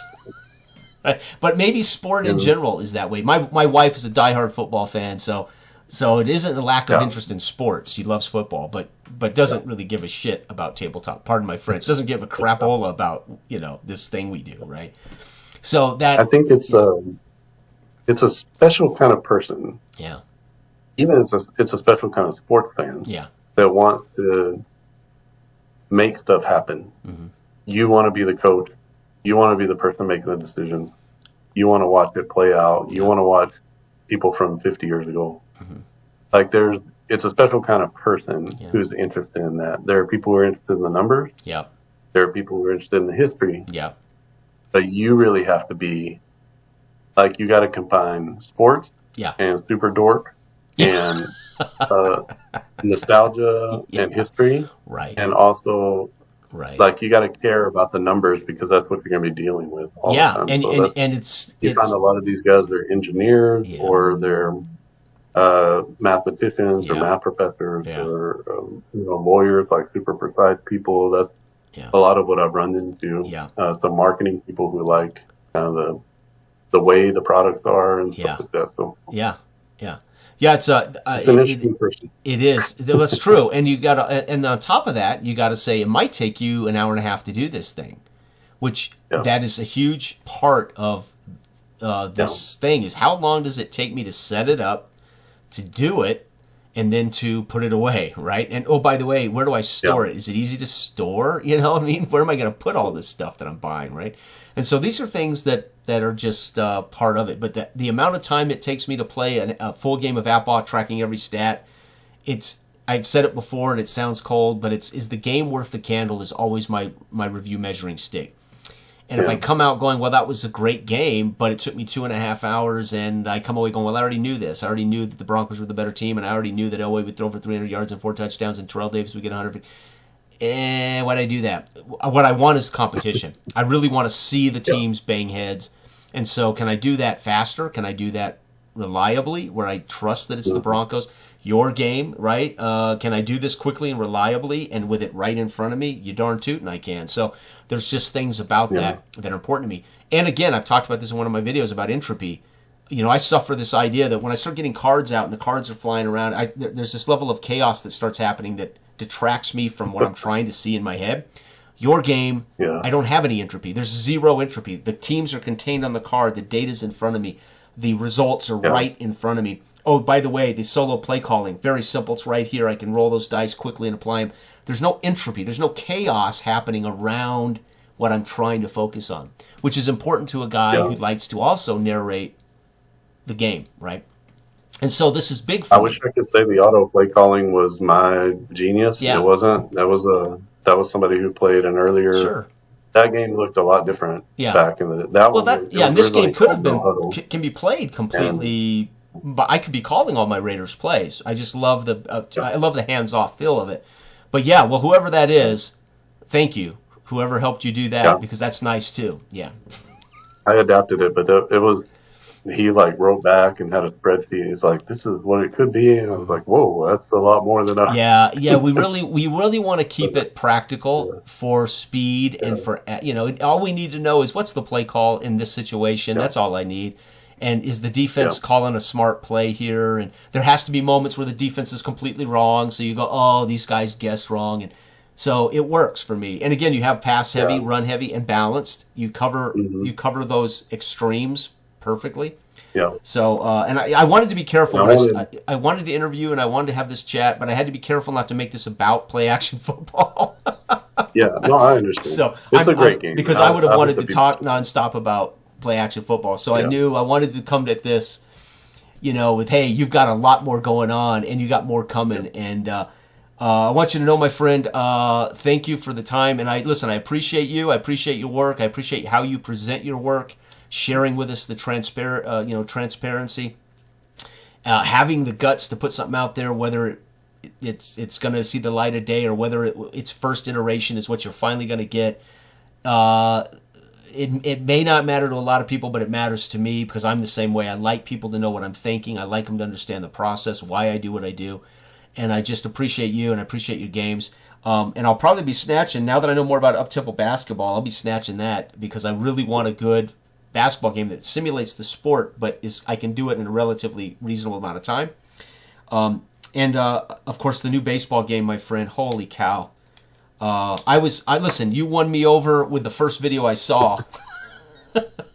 But maybe sport in general is that way. My wife is a diehard football fan, so it isn't a lack of interest in sports. She loves football, but doesn't really give a shit about tabletop. Pardon my French. Doesn't give a crapola about this thing we do, right? So that I think it's a special kind of person. Yeah. Even it's a special kind of sports fan. Yeah. That wants to make stuff happen. Mm-hmm. You want to be the coach. You want to be the person making the decisions. You want to watch it play out. You want to watch people from 50 years ago. Mm-hmm. Like it's a special kind of person who's interested in that. There are people who are interested in the numbers. Yeah. There are people who are interested in the history. Yeah. But you really have to be, like, you got to combine sports and super dork and nostalgia and history. Right. And also, like, you got to care about the numbers because that's what you're going to be dealing with all the time. And you find a lot of these guys, they're engineers or they're mathematicians or math professors or lawyers, like super precise people. That's a lot of what I've run into. Some marketing people who like kind of the way the products are and stuff like that. So it's an interesting person. It is. That's true. And you got and on top of that, you got to say it might take you an hour and a half to do this thing, which that is a huge part of this thing is how long does it take me to set it up, to do it, and then to put it away, right? And oh, by the way, where do I store it? Is it easy to store? You know what I mean? Where am I going to put all this stuff that I'm buying, right? And so these are things that are just part of it. But the amount of time it takes me to play a full game of Outlaw, tracking every stat, I've said it before and it sounds cold, but is the game worth the candle is always my review measuring stick. And if I come out going, well, that was a great game, but it took me 2.5 hours, and I come away going, well, I already knew this. I already knew that the Broncos were the better team, and I already knew that Elway would throw for 300 yards and 4 touchdowns, and Terrell Davis would get 100. Why'd I do that? What I want is competition. I really want to see the teams bang heads. And so can I do that faster? Can I do that reliably, where I trust that it's the Broncos? Your game, right? Can I do this quickly and reliably and with it right in front of me? You darn tootin' I can. So there's just things about that are important to me. And again, I've talked about this in one of my videos about entropy. You know, I suffer this idea that when I start getting cards out and the cards are flying around, there's this level of chaos that starts happening that detracts me from what I'm trying to see in my head. Your game, I don't have any entropy. There's zero entropy. The teams are contained on the card. The data's in front of me. The results are right in front of me. Oh, by the way, the solo play calling, very simple. It's right here. I can roll those dice quickly and apply them. There's no entropy. There's no chaos happening around what I'm trying to focus on, which is important to a guy who likes to also narrate the game, right? And so this is big for me. I wish I could say the auto play calling was my genius. It wasn't. That was somebody who played an earlier. Sure. That game looked a lot different back in the day. And this game could have been can be played completely. But I could be calling all my Raiders plays. I just love the hands-off feel of it. But whoever that is, thank you. Whoever helped you do that, because that's nice too. Yeah. I adapted it, but it was he wrote back and had a spreadsheet. He's like, "This is what it could be," and I was like, "Whoa, that's a lot more than I." Yeah. We really want to keep it practical for speed and for all we need to know is what's the play call in this situation. That's all I need. And is the defense calling a smart play here? And there has to be moments where the defense is completely wrong. So you go, oh, these guys guessed wrong. And so it works for me. And again, you have pass heavy, run heavy, and balanced. You cover those extremes perfectly. Yeah. So, and I wanted to be careful. I wanted to interview and I wanted to have this chat, but I had to be careful not to make this about play action football. I understand. So it's a great game. Because I would have wanted to talk nonstop about play action football. So I knew I wanted to come at this, with, hey, you've got a lot more going on and you got more coming. And I want you to know, my friend, thank you for the time. And I appreciate you. I appreciate your work. I appreciate how you present your work, sharing with us the transparency, having the guts to put something out there, whether it's going to see the light of day or whether its first iteration is what you're finally going to get. It may not matter to a lot of people, but it matters to me because I'm the same way. I like people to know what I'm thinking. I like them to understand the process, why I do what I do. And I just appreciate you and I appreciate your games. And I'll probably be snatching, now that I know more about up-tempo basketball, I'll be snatching that because I really want a good basketball game that simulates the sport, but I can do it in a relatively reasonable amount of time. And of course, the new baseball game, my friend, holy cow. Listen, you won me over with the first video I saw.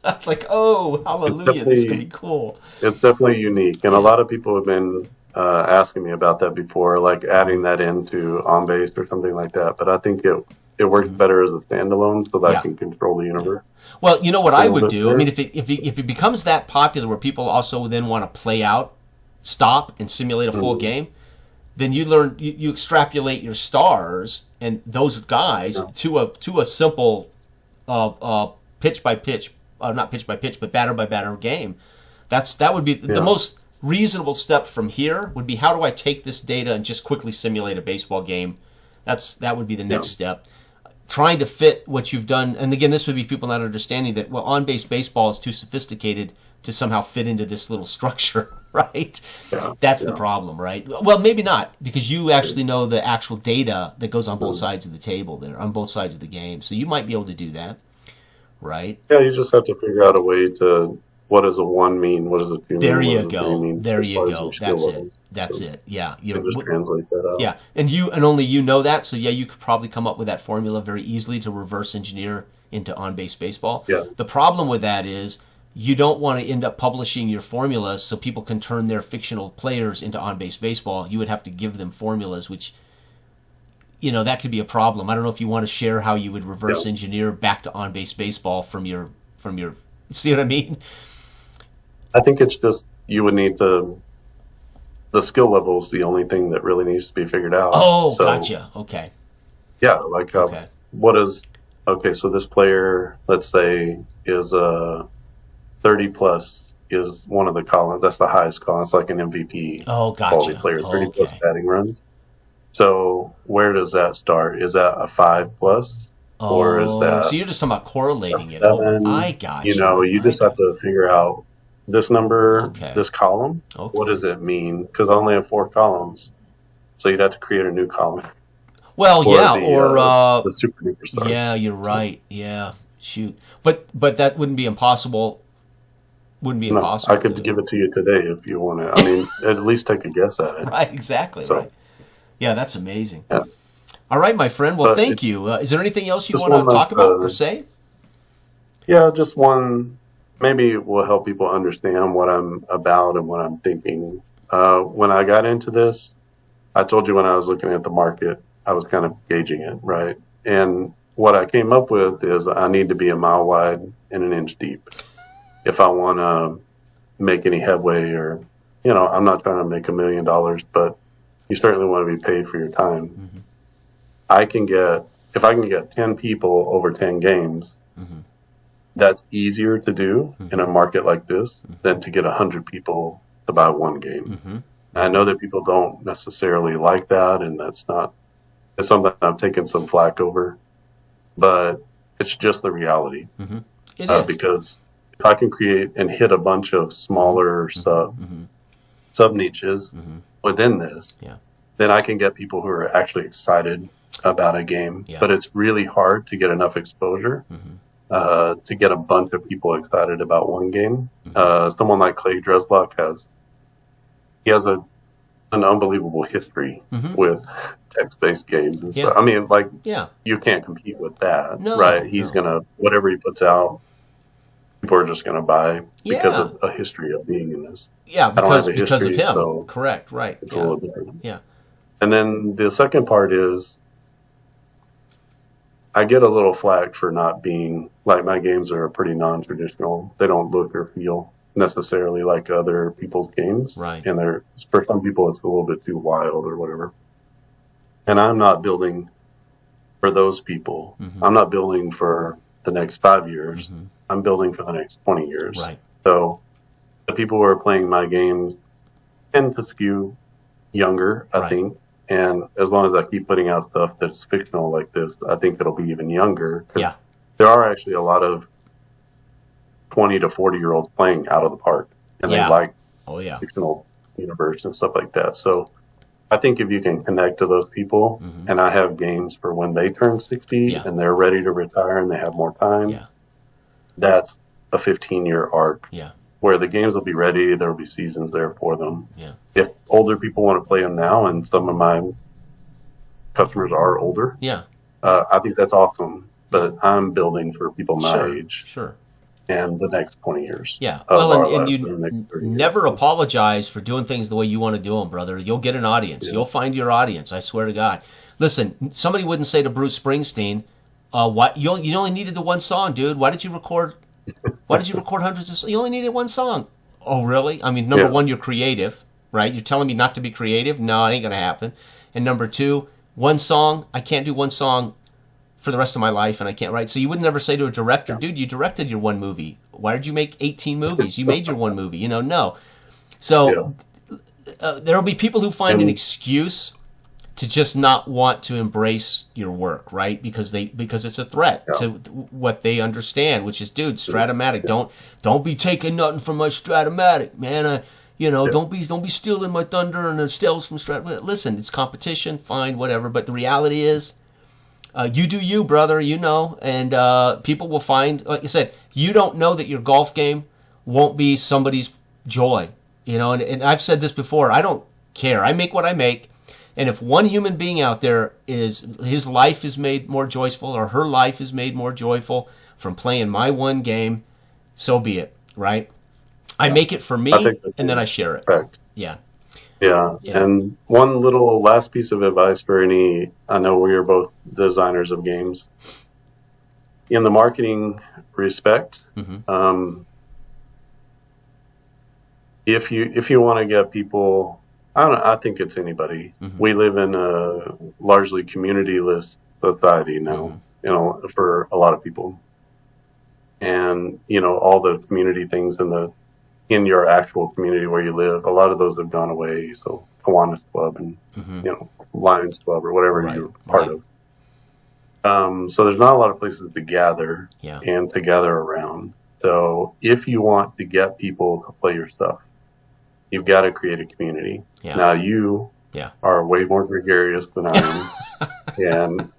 That's like, oh, hallelujah, this is going to be cool. It's definitely unique. And a lot of people have been asking me about that before, like adding that into on base or something like that. But I think it works better as a standalone so that I can control the universe. Well, you know what I would do? I mean, if it becomes that popular where people also then want to play out, stop, and simulate a full game, then you extrapolate your stars and those guys to a simple pitch by pitch, not pitch by pitch, but batter by batter game. That would be the most reasonable step from here. Would be, how do I take this data and just quickly simulate a baseball game? That would be the next step. Trying to fit what you've done, and again, this would be people not understanding that on-base baseball is too sophisticated to somehow fit into this little structure, right? That's the problem, right? Well, maybe not, because you actually know the actual data that goes on both sides of the table there, on both sides of the game. So you might be able to do that, right? Yeah, you just have to figure out a way to, what does a 1 mean? What does a 2 mean? There you go. There you go. That's it. That's it. Yeah. You just translate that out. Yeah. And only you know that. So, you could probably come up with that formula very easily to reverse engineer into on-base baseball. Yeah. The problem with that is you don't want to end up publishing your formulas so people can turn their fictional players into on-base baseball. You would have to give them formulas, which, that could be a problem. I don't know if you want to share how you would reverse engineer back to on-base baseball from your, see what I mean? I think it's just, you would need the skill level is the only thing that really needs to be figured out. Oh, so, gotcha. Okay. Yeah, like so this player, let's say, is 30 plus is one of the columns. That's the highest column. It's like an MVP quality player, 30 plus batting runs. So where does that start? Is that a 5 plus? Or is that so you're just talking about correlating it? I got you. You just have to figure out this number, this column. What does it mean? Because I only have 4 columns. So you'd have to create a new column. Well, the super duper stars. Yeah, you're right. Yeah, shoot. But that wouldn't be impossible. Impossible. I could give it to you today if you want to. I mean, at least take a guess at it. Right, exactly. So, right. Yeah, that's amazing. Yeah. All right, my friend. Well, thank you. Is there anything else you want to talk about or say? Yeah, just one. Maybe it will help people understand what I'm about and what I'm thinking. When I got into this, I told you when I was looking at the market, I was kind of gauging it, right? And what I came up with is I need to be a mile wide and an inch deep if I want to make any headway, or, I'm not trying to make $1 million, but you certainly want to be paid for your time. Mm-hmm. If I can get 10 people over 10 games, that's easier to do in a market like this than to get 100 people to buy one game. Mm-hmm. I know that people don't necessarily like that, and it's something I've taken some flack over, but it's just the reality. Mm-hmm. It is. Because if I can create and hit a bunch of smaller sub niches within this, then I can get people who are actually excited about a game. Yeah. But it's really hard to get enough exposure to get a bunch of people excited about one game. Someone like Clay Dreslock has an unbelievable history with text-based games and stuff. I mean, you can't compete with that, right? He's gonna, whatever he puts out, people are just gonna buy because of a history of being in this. Yeah, because of him. So correct, right? It's a little different. Yeah. And then the second part is, I get a little flack for not being, like, my games are pretty non-traditional. They don't look or feel necessarily like other people's games. Right. And for some people, it's a little bit too wild or whatever. And I'm not building for those people. Mm-hmm. I'm not building for the next 5 years. Mm-hmm. I'm building for the next 20 years. Right. So the people who are playing my games tend to skew younger, I think. And as long as I keep putting out stuff that's fictional like this, I think it'll be even younger. Yeah. There are actually a lot of 20 to 40-year-olds playing out of the park. And they like fictional universe and stuff like that. So I think if you can connect to those people, and I have games for when they turn 60 and they're ready to retire and they have more time, that's a 15-year arc. Yeah. Where the games will be ready, there will be seasons there for them. Yeah. If older people want to play them now, and some of my customers are older, I think that's awesome. But I'm building for people my age. Sure. And the next 20 years. Yeah. Well, and you never apologize for doing things the way you want to do them, brother. You'll get an audience. Yeah. You'll find your audience. I swear to God. Listen, somebody wouldn't say to Bruce Springsteen, "What you only needed the one song, dude. Why did you record hundreds of songs? You only needed one song." Oh, really? I mean, number one, you're creative, right? You're telling me not to be creative? No, it ain't going to happen. And number two, one song, I can't do one song for the rest of my life, and I can't write. So you would never say to a director, dude, you directed your one movie. Why did you make 18 movies? You made your one movie. No. So there will be people who find an excuse to just not want to embrace your work, right? Because it's a threat to what they understand, which is, dude, Stratomatic. Don't be taking nothing from my Stratomatic, man. Don't be stealing my thunder and the steals from Stratomatic. Listen, it's competition, fine, whatever. But the reality is, you do you, brother. And people will find, like you said, you don't know that your golf game won't be somebody's joy. And I've said this before. I don't care. I make what I make. And if one human being out there his life is made more joyful, or her life is made more joyful from playing my one game, so be it. right? I make it for me, and then I share it. Correct. Yeah. Yeah. And one little last piece of advice for I know we are both designers of games. In the marketing respect, if you want to get people, I think it's anybody. We live in a largely community-less society now, for a lot of people. And, all the community things in your actual community where you live, a lot of those have gone away. So Kiwanis Club and, Lions Club or whatever you're part of. So there's not a lot of places to gather and to gather around. So if you want to get people to play your stuff, you've got to create a community. Yeah. Now you are way more gregarious than I am. And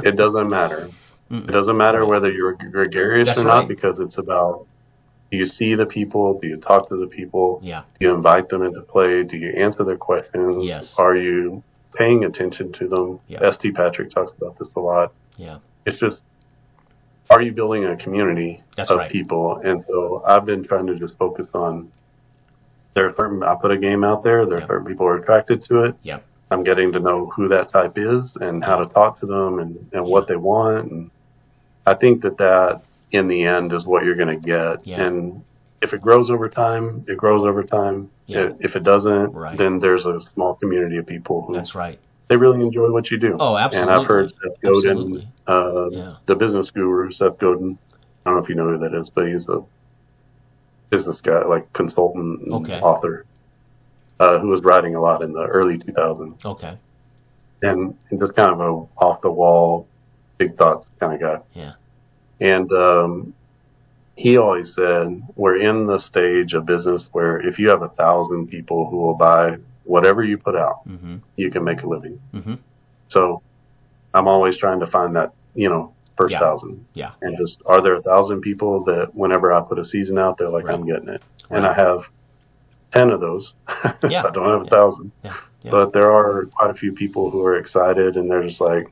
it doesn't matter. It doesn't matter whether you're gregarious or not, because it's about, do you see the people? Do you talk to the people? Yeah. Do you invite them into play? Do you answer their questions? Yes. Are you paying attention to them? Yeah. ST Patrick talks about this a lot. Yeah. It's just, are you building a community of people? And so I've been trying to just focus on, I put a game out there, there are certain people who are attracted to it. Yeah. I'm getting to know who that type is and how to talk to them and what they want. And I think that in the end is what you're going to get. Yeah. And if it grows over time, it grows over time. Yeah. If it doesn't, then there's a small community of people who they really enjoy what you do. Oh, absolutely. And I've heard Seth Godin, the business guru, Seth Godin. I don't know if you know who that is, but he's a business guy, like consultant and author, who was writing a lot in the early 2000s. Okay. And just kind of a off the wall, big thoughts kind of guy. Yeah. And he always said, we're in the stage of business where if you have 1,000 people who will buy whatever you put out, you can make a living. So I'm always trying to find that, first 1,000. Yeah. And just, are there 1,000 people that whenever I put a season out, they're like, I'm getting it. And I have 10 of those. I don't have 1,000. Yeah. But there are quite a few people who are excited and they're just like,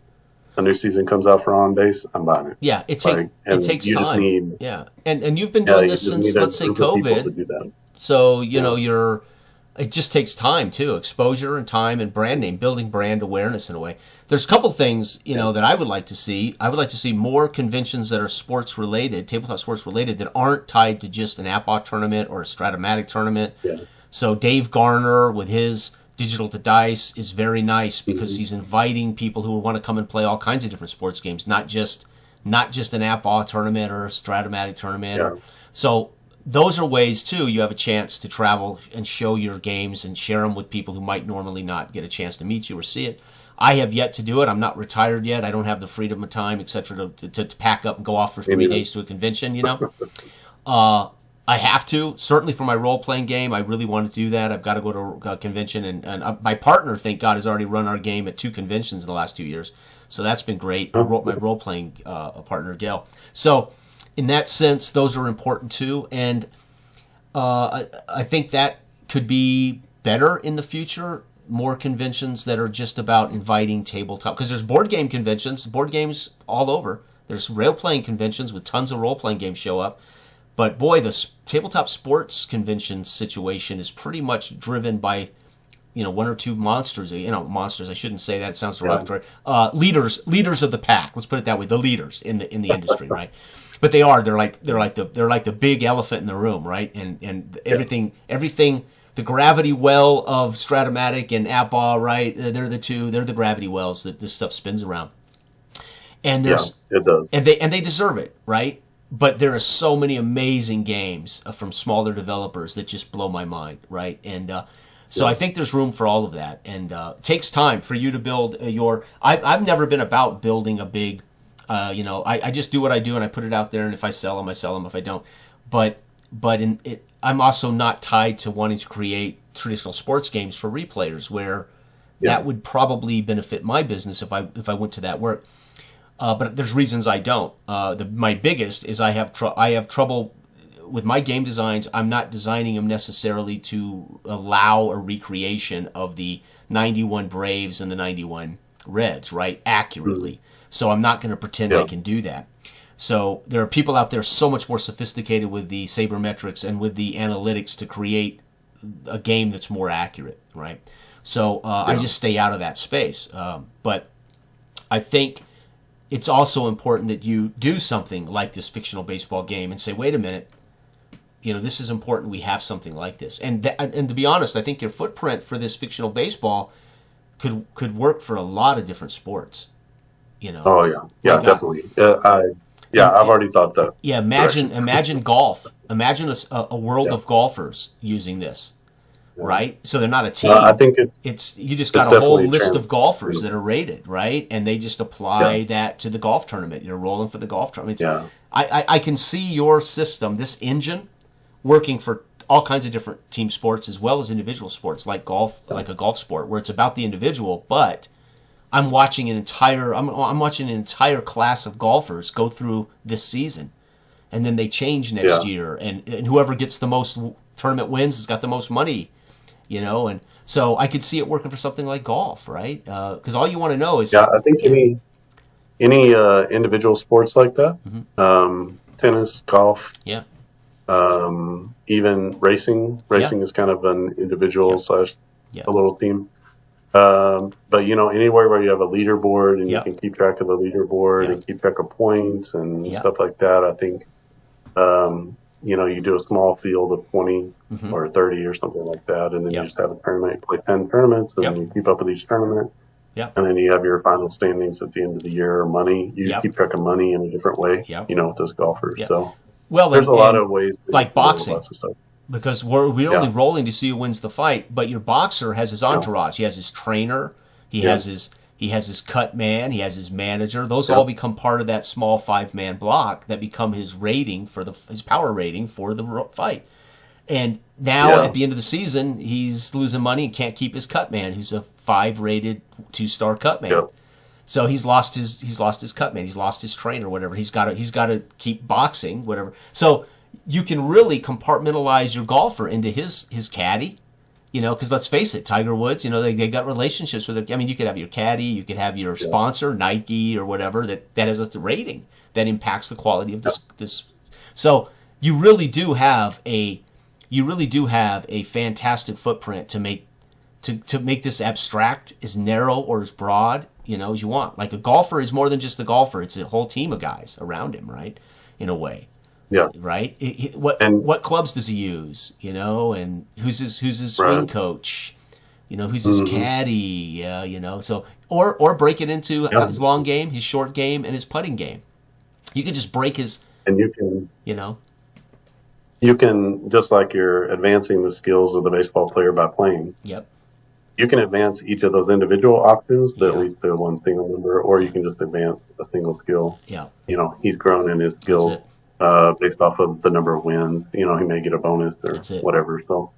a new season comes out for On Base, I'm buying it. Yeah, it takes time. Just need, and you've been doing this since, let's say, COVID. So it just takes time too, exposure and time and brand name, building brand awareness in a way. There's a couple things that I would like to see. I would like to see more conventions that are sports related, tabletop sports related, that aren't tied to just an AppBot tournament or a Stratomatic tournament. Yeah. So Dave Garner with his Digital to Dice is very nice because he's inviting people who want to come and play all kinds of different sports games, not just an AppBot tournament or a Stratomatic tournament. So those are ways too. You have a chance to travel and show your games and share them with people who might normally not get a chance to meet you or see it. I have yet to do it. I'm not retired yet. I don't have the freedom of time, etc., to pack up and go off for 3 days to a convention. I have to. Certainly for my role-playing game, I really want to do that. I've got to go to a convention. And my partner, thank God, has already run our game at 2 conventions in the last 2 years. So that's been great. My role-playing partner, Dale. So in that sense, those are important too. And I think that could be better in the future. More conventions that are just about inviting tabletop. Because there's board game conventions, board games all over. There's role-playing conventions with tons of role-playing games show up. But boy, the tabletop sports convention situation is pretty much driven by, 1 or 2 monsters. Monsters. I shouldn't say that. It sounds derogatory. Leaders of the pack. Let's put it that way. The leaders in the industry, right? But they are. They're like the big elephant in the room, right? And everything. The gravity well of Stratomatic and AppBot, right? They're the gravity wells that this stuff spins around. And it does. And they deserve it, right? But there are so many amazing games from smaller developers that just blow my mind, right? And so I think there's room for all of that. And it takes time for you to build I've never been about building a big, I just do what I do and I put it out there. And if I sell them, I sell them. If I don't, I'm also not tied to wanting to create traditional sports games for replayers, where that would probably benefit my business if I went to that work. But there's reasons I don't. My biggest is I have trouble with my game designs. I'm not designing them necessarily to allow a recreation of the 91 Braves and the 91 Reds, right, accurately. So I'm not going to pretend I can do that. So there are people out there so much more sophisticated with the sabermetrics and with the analytics to create a game that's more accurate, right? So I just stay out of that space. But I think it's also important that you do something like this fictional baseball game and say, wait a minute, this is important. We have something like this. And to be honest, I think your footprint for this fictional baseball could work for a lot of different sports. Oh yeah, definitely. I've already thought that. Yeah, imagine golf. Imagine a world of golfers using this, right? So they're not a team. I think it's you just got a whole list of golfers that are rated, right? And they just apply that to the golf tournament. You're rolling for the golf tournament. I can see your system, this engine, working for all kinds of different team sports as well as individual sports, like golf, like a golf sport, where it's about the individual, but I'm watching an entire class of golfers go through this season, and then they change next year, and whoever gets the most tournament wins has got the most money, and so I could see it working for something like golf, right? Because all you want to know is I think any individual sports like that, tennis, golf, even racing is kind of an individual slash a little team. But anywhere where you have a leaderboard and you can keep track of the leaderboard and keep track of points and stuff like that, I think you do a small field of 20 or 30 or something like that, and then you just have a tournament. You play 10 tournaments, and then you keep up with each tournament. And then you have your final standings at the end of the year, or money. You keep track of money in a different way, with those golfers. So there's a lot of ways, like boxing. Lots of stuff. Because we're only rolling to see who wins the fight, but your boxer has his entourage. He has his trainer, he has his cut man, he has his manager. Those all become part of that small 5-man block that become his rating his power rating for the fight. And now at the end of the season, he's losing money and can't keep his cut man, who's a 5-rated 2-star cut man. So he's lost his cut man, he's lost his trainer, whatever. He's got to keep boxing, whatever. So you can really compartmentalize your golfer into his caddy, because let's face it, Tiger Woods, they got relationships with it. I mean, you could have your caddy, you could have your sponsor, Nike or whatever, that has a rating that impacts the quality of this. So you really do have a fantastic footprint to make this abstract, as narrow or as broad, as you want. Like a golfer is more than just the golfer; it's a whole team of guys around him, right? In a way. Right. What clubs does he use? And who's his swing coach? Who's his caddy? So or break it into his long game, his short game, and his putting game. You can just break his. And you can. You can, just like you're advancing the skills of the baseball player by playing. You can advance each of those individual options that leads to one single number, or you can just advance a single skill. He's grown in his skill. Based off of the number of wins, he may get a bonus or whatever. So,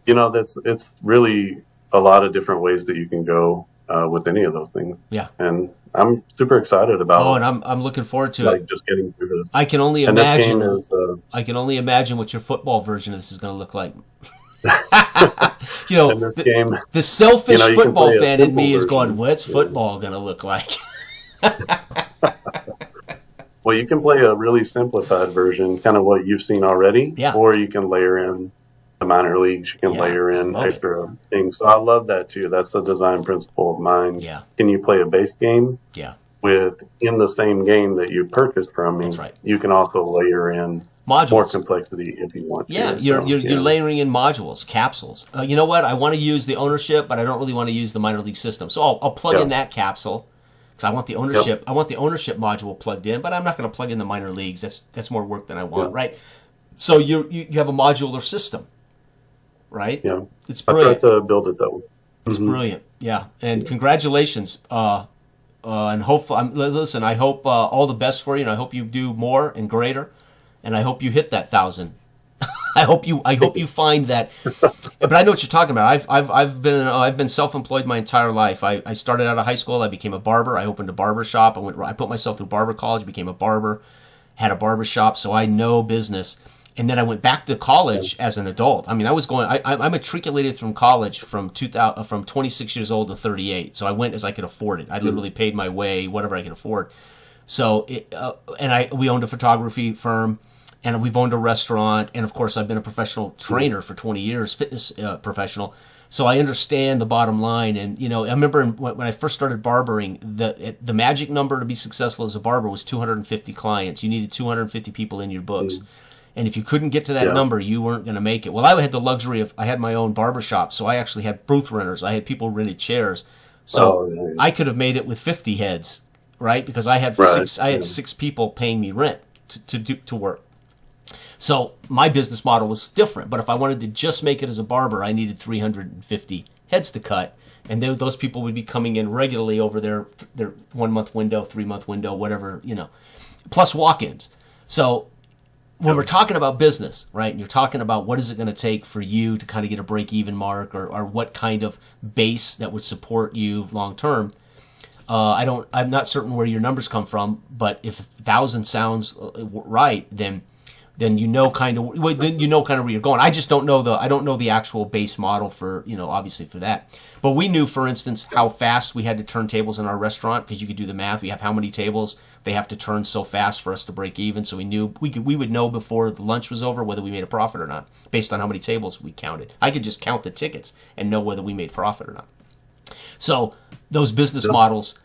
it's really a lot of different ways that you can go with any of those things. And I'm super excited about. Oh, and I'm looking forward to it. Just getting through this. I can only imagine. I can only imagine what your football version of this is going to look like. In this game, the selfish football fan in me is going, "What's football going to look like?" Well, you can play a really simplified version, kind of what you've seen already, or you can layer in the minor leagues. You can layer in extra things. So I love that too. That's a design principle of mine. Can you play a base game? In the same game that you purchased from me, you can also layer in modules. More complexity if you want to. You're layering in modules, capsules. You know what? I want to use the ownership, but I don't really want to use the minor league system. So I'll plug in that capsule. Because I want the ownership. I want the ownership module plugged in, but I'm not going to plug in the minor leagues. That's more work than I want, right? So you have a modular system, right? It's brilliant. I tried to build it that way. It's brilliant, and congratulations. And hopefully, listen. I hope all the best for you, and I hope you do more and greater, and I hope you hit that 1,000. I hope you find that. But I know what you're talking about. I've been self-employed my entire life. I started out of high school. I became a barber. I opened a barber shop. I put myself through barber college. Became a barber. Had a barber shop. So I know business. And then I went back to college as an adult. I mean, I matriculated from college from 26 years old to 38. So I went as I could afford it. I literally paid my way, whatever I could afford. So we owned a photography firm, and we've owned a restaurant, and of course I've been a professional trainer for 20 years, fitness professional. So I understand the bottom line. And I remember when I first started barbering, the magic number to be successful as a barber was 250 clients. You needed 250 people in your books. And if you couldn't get to that number, you weren't going to make it. Well, I had the luxury of, I had my own barbershop, so I actually had booth renters. I had people rented chairs. So I could have made it with 50 heads, right? Because I had six people paying me rent to work. So my business model was different. But if I wanted to just make it as a barber, I needed 350 heads to cut. And those people would be coming in regularly over their 1 month window, 3 month window, whatever, plus walk-ins. So when we're talking about business, right, and you're talking about what is it going to take for you to kind of get a break-even mark, or what kind of base that would support you long-term, I'm not certain where your numbers come from, but if 1,000 sounds right, then you know kind of where you're going. I just don't know the actual base model for, obviously for that. But we knew, for instance, how fast we had to turn tables in our restaurant, because you could do the math. We have how many tables they have to turn so fast for us to break even. So we knew we would know before the lunch was over whether we made a profit or not, based on how many tables we counted. I could just count the tickets and know whether we made profit or not. So those business models,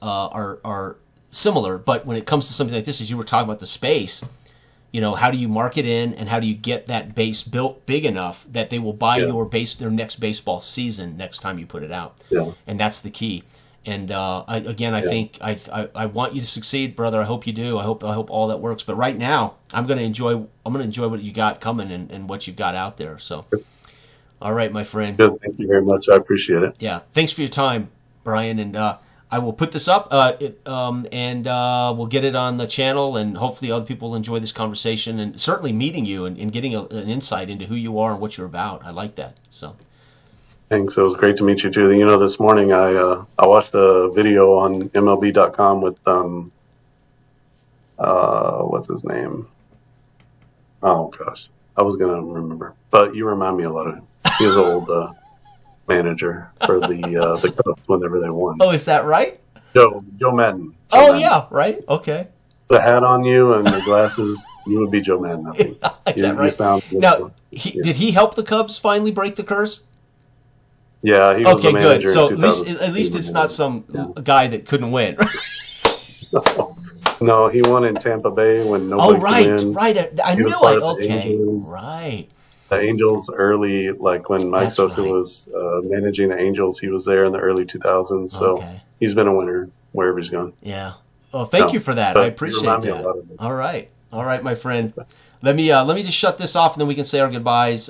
are similar. But when it comes to something like this, as you were talking about the space, how do you market in, and how do you get that base built big enough that they will buy their next baseball season next time you put it out? Yeah. And that's the key. And I think I want you to succeed, brother. I hope you do. I hope all that works. But right now, I'm going to enjoy what you got coming and what you've got out there. So, all right, my friend. Good. Thank you very much. I appreciate it. Yeah. Thanks for your time, Brian. And I will put this up, and we'll get it on the channel, and hopefully other people will enjoy this conversation, and certainly meeting you and getting an insight into who you are and what you're about. I like that. So. Thanks. It was great to meet you too. This morning I watched a video on MLB.com with what's his name? Oh gosh, I was gonna remember, but you remind me a lot of him. He was an old manager for the Cubs whenever they won. Oh, is that right? Joe Madden. Yeah, right. Okay. The hat on you and the glasses, you would be Joe Madden, I think. Is that right? Now, did he help the Cubs finally break the curse? Yeah, he was the manager. Good. So at least it's not some guy that couldn't win. No, he won in Tampa Bay when nobody could win. Right. I knew it. Okay. Right. The Angels early, like when Mike Sosa was managing the Angels, he was there in the early 2000s. So he's been a winner wherever he's gone. Yeah. Oh, thank you for that. I appreciate that. All right, my friend. Let me just shut this off, and then we can say our goodbyes.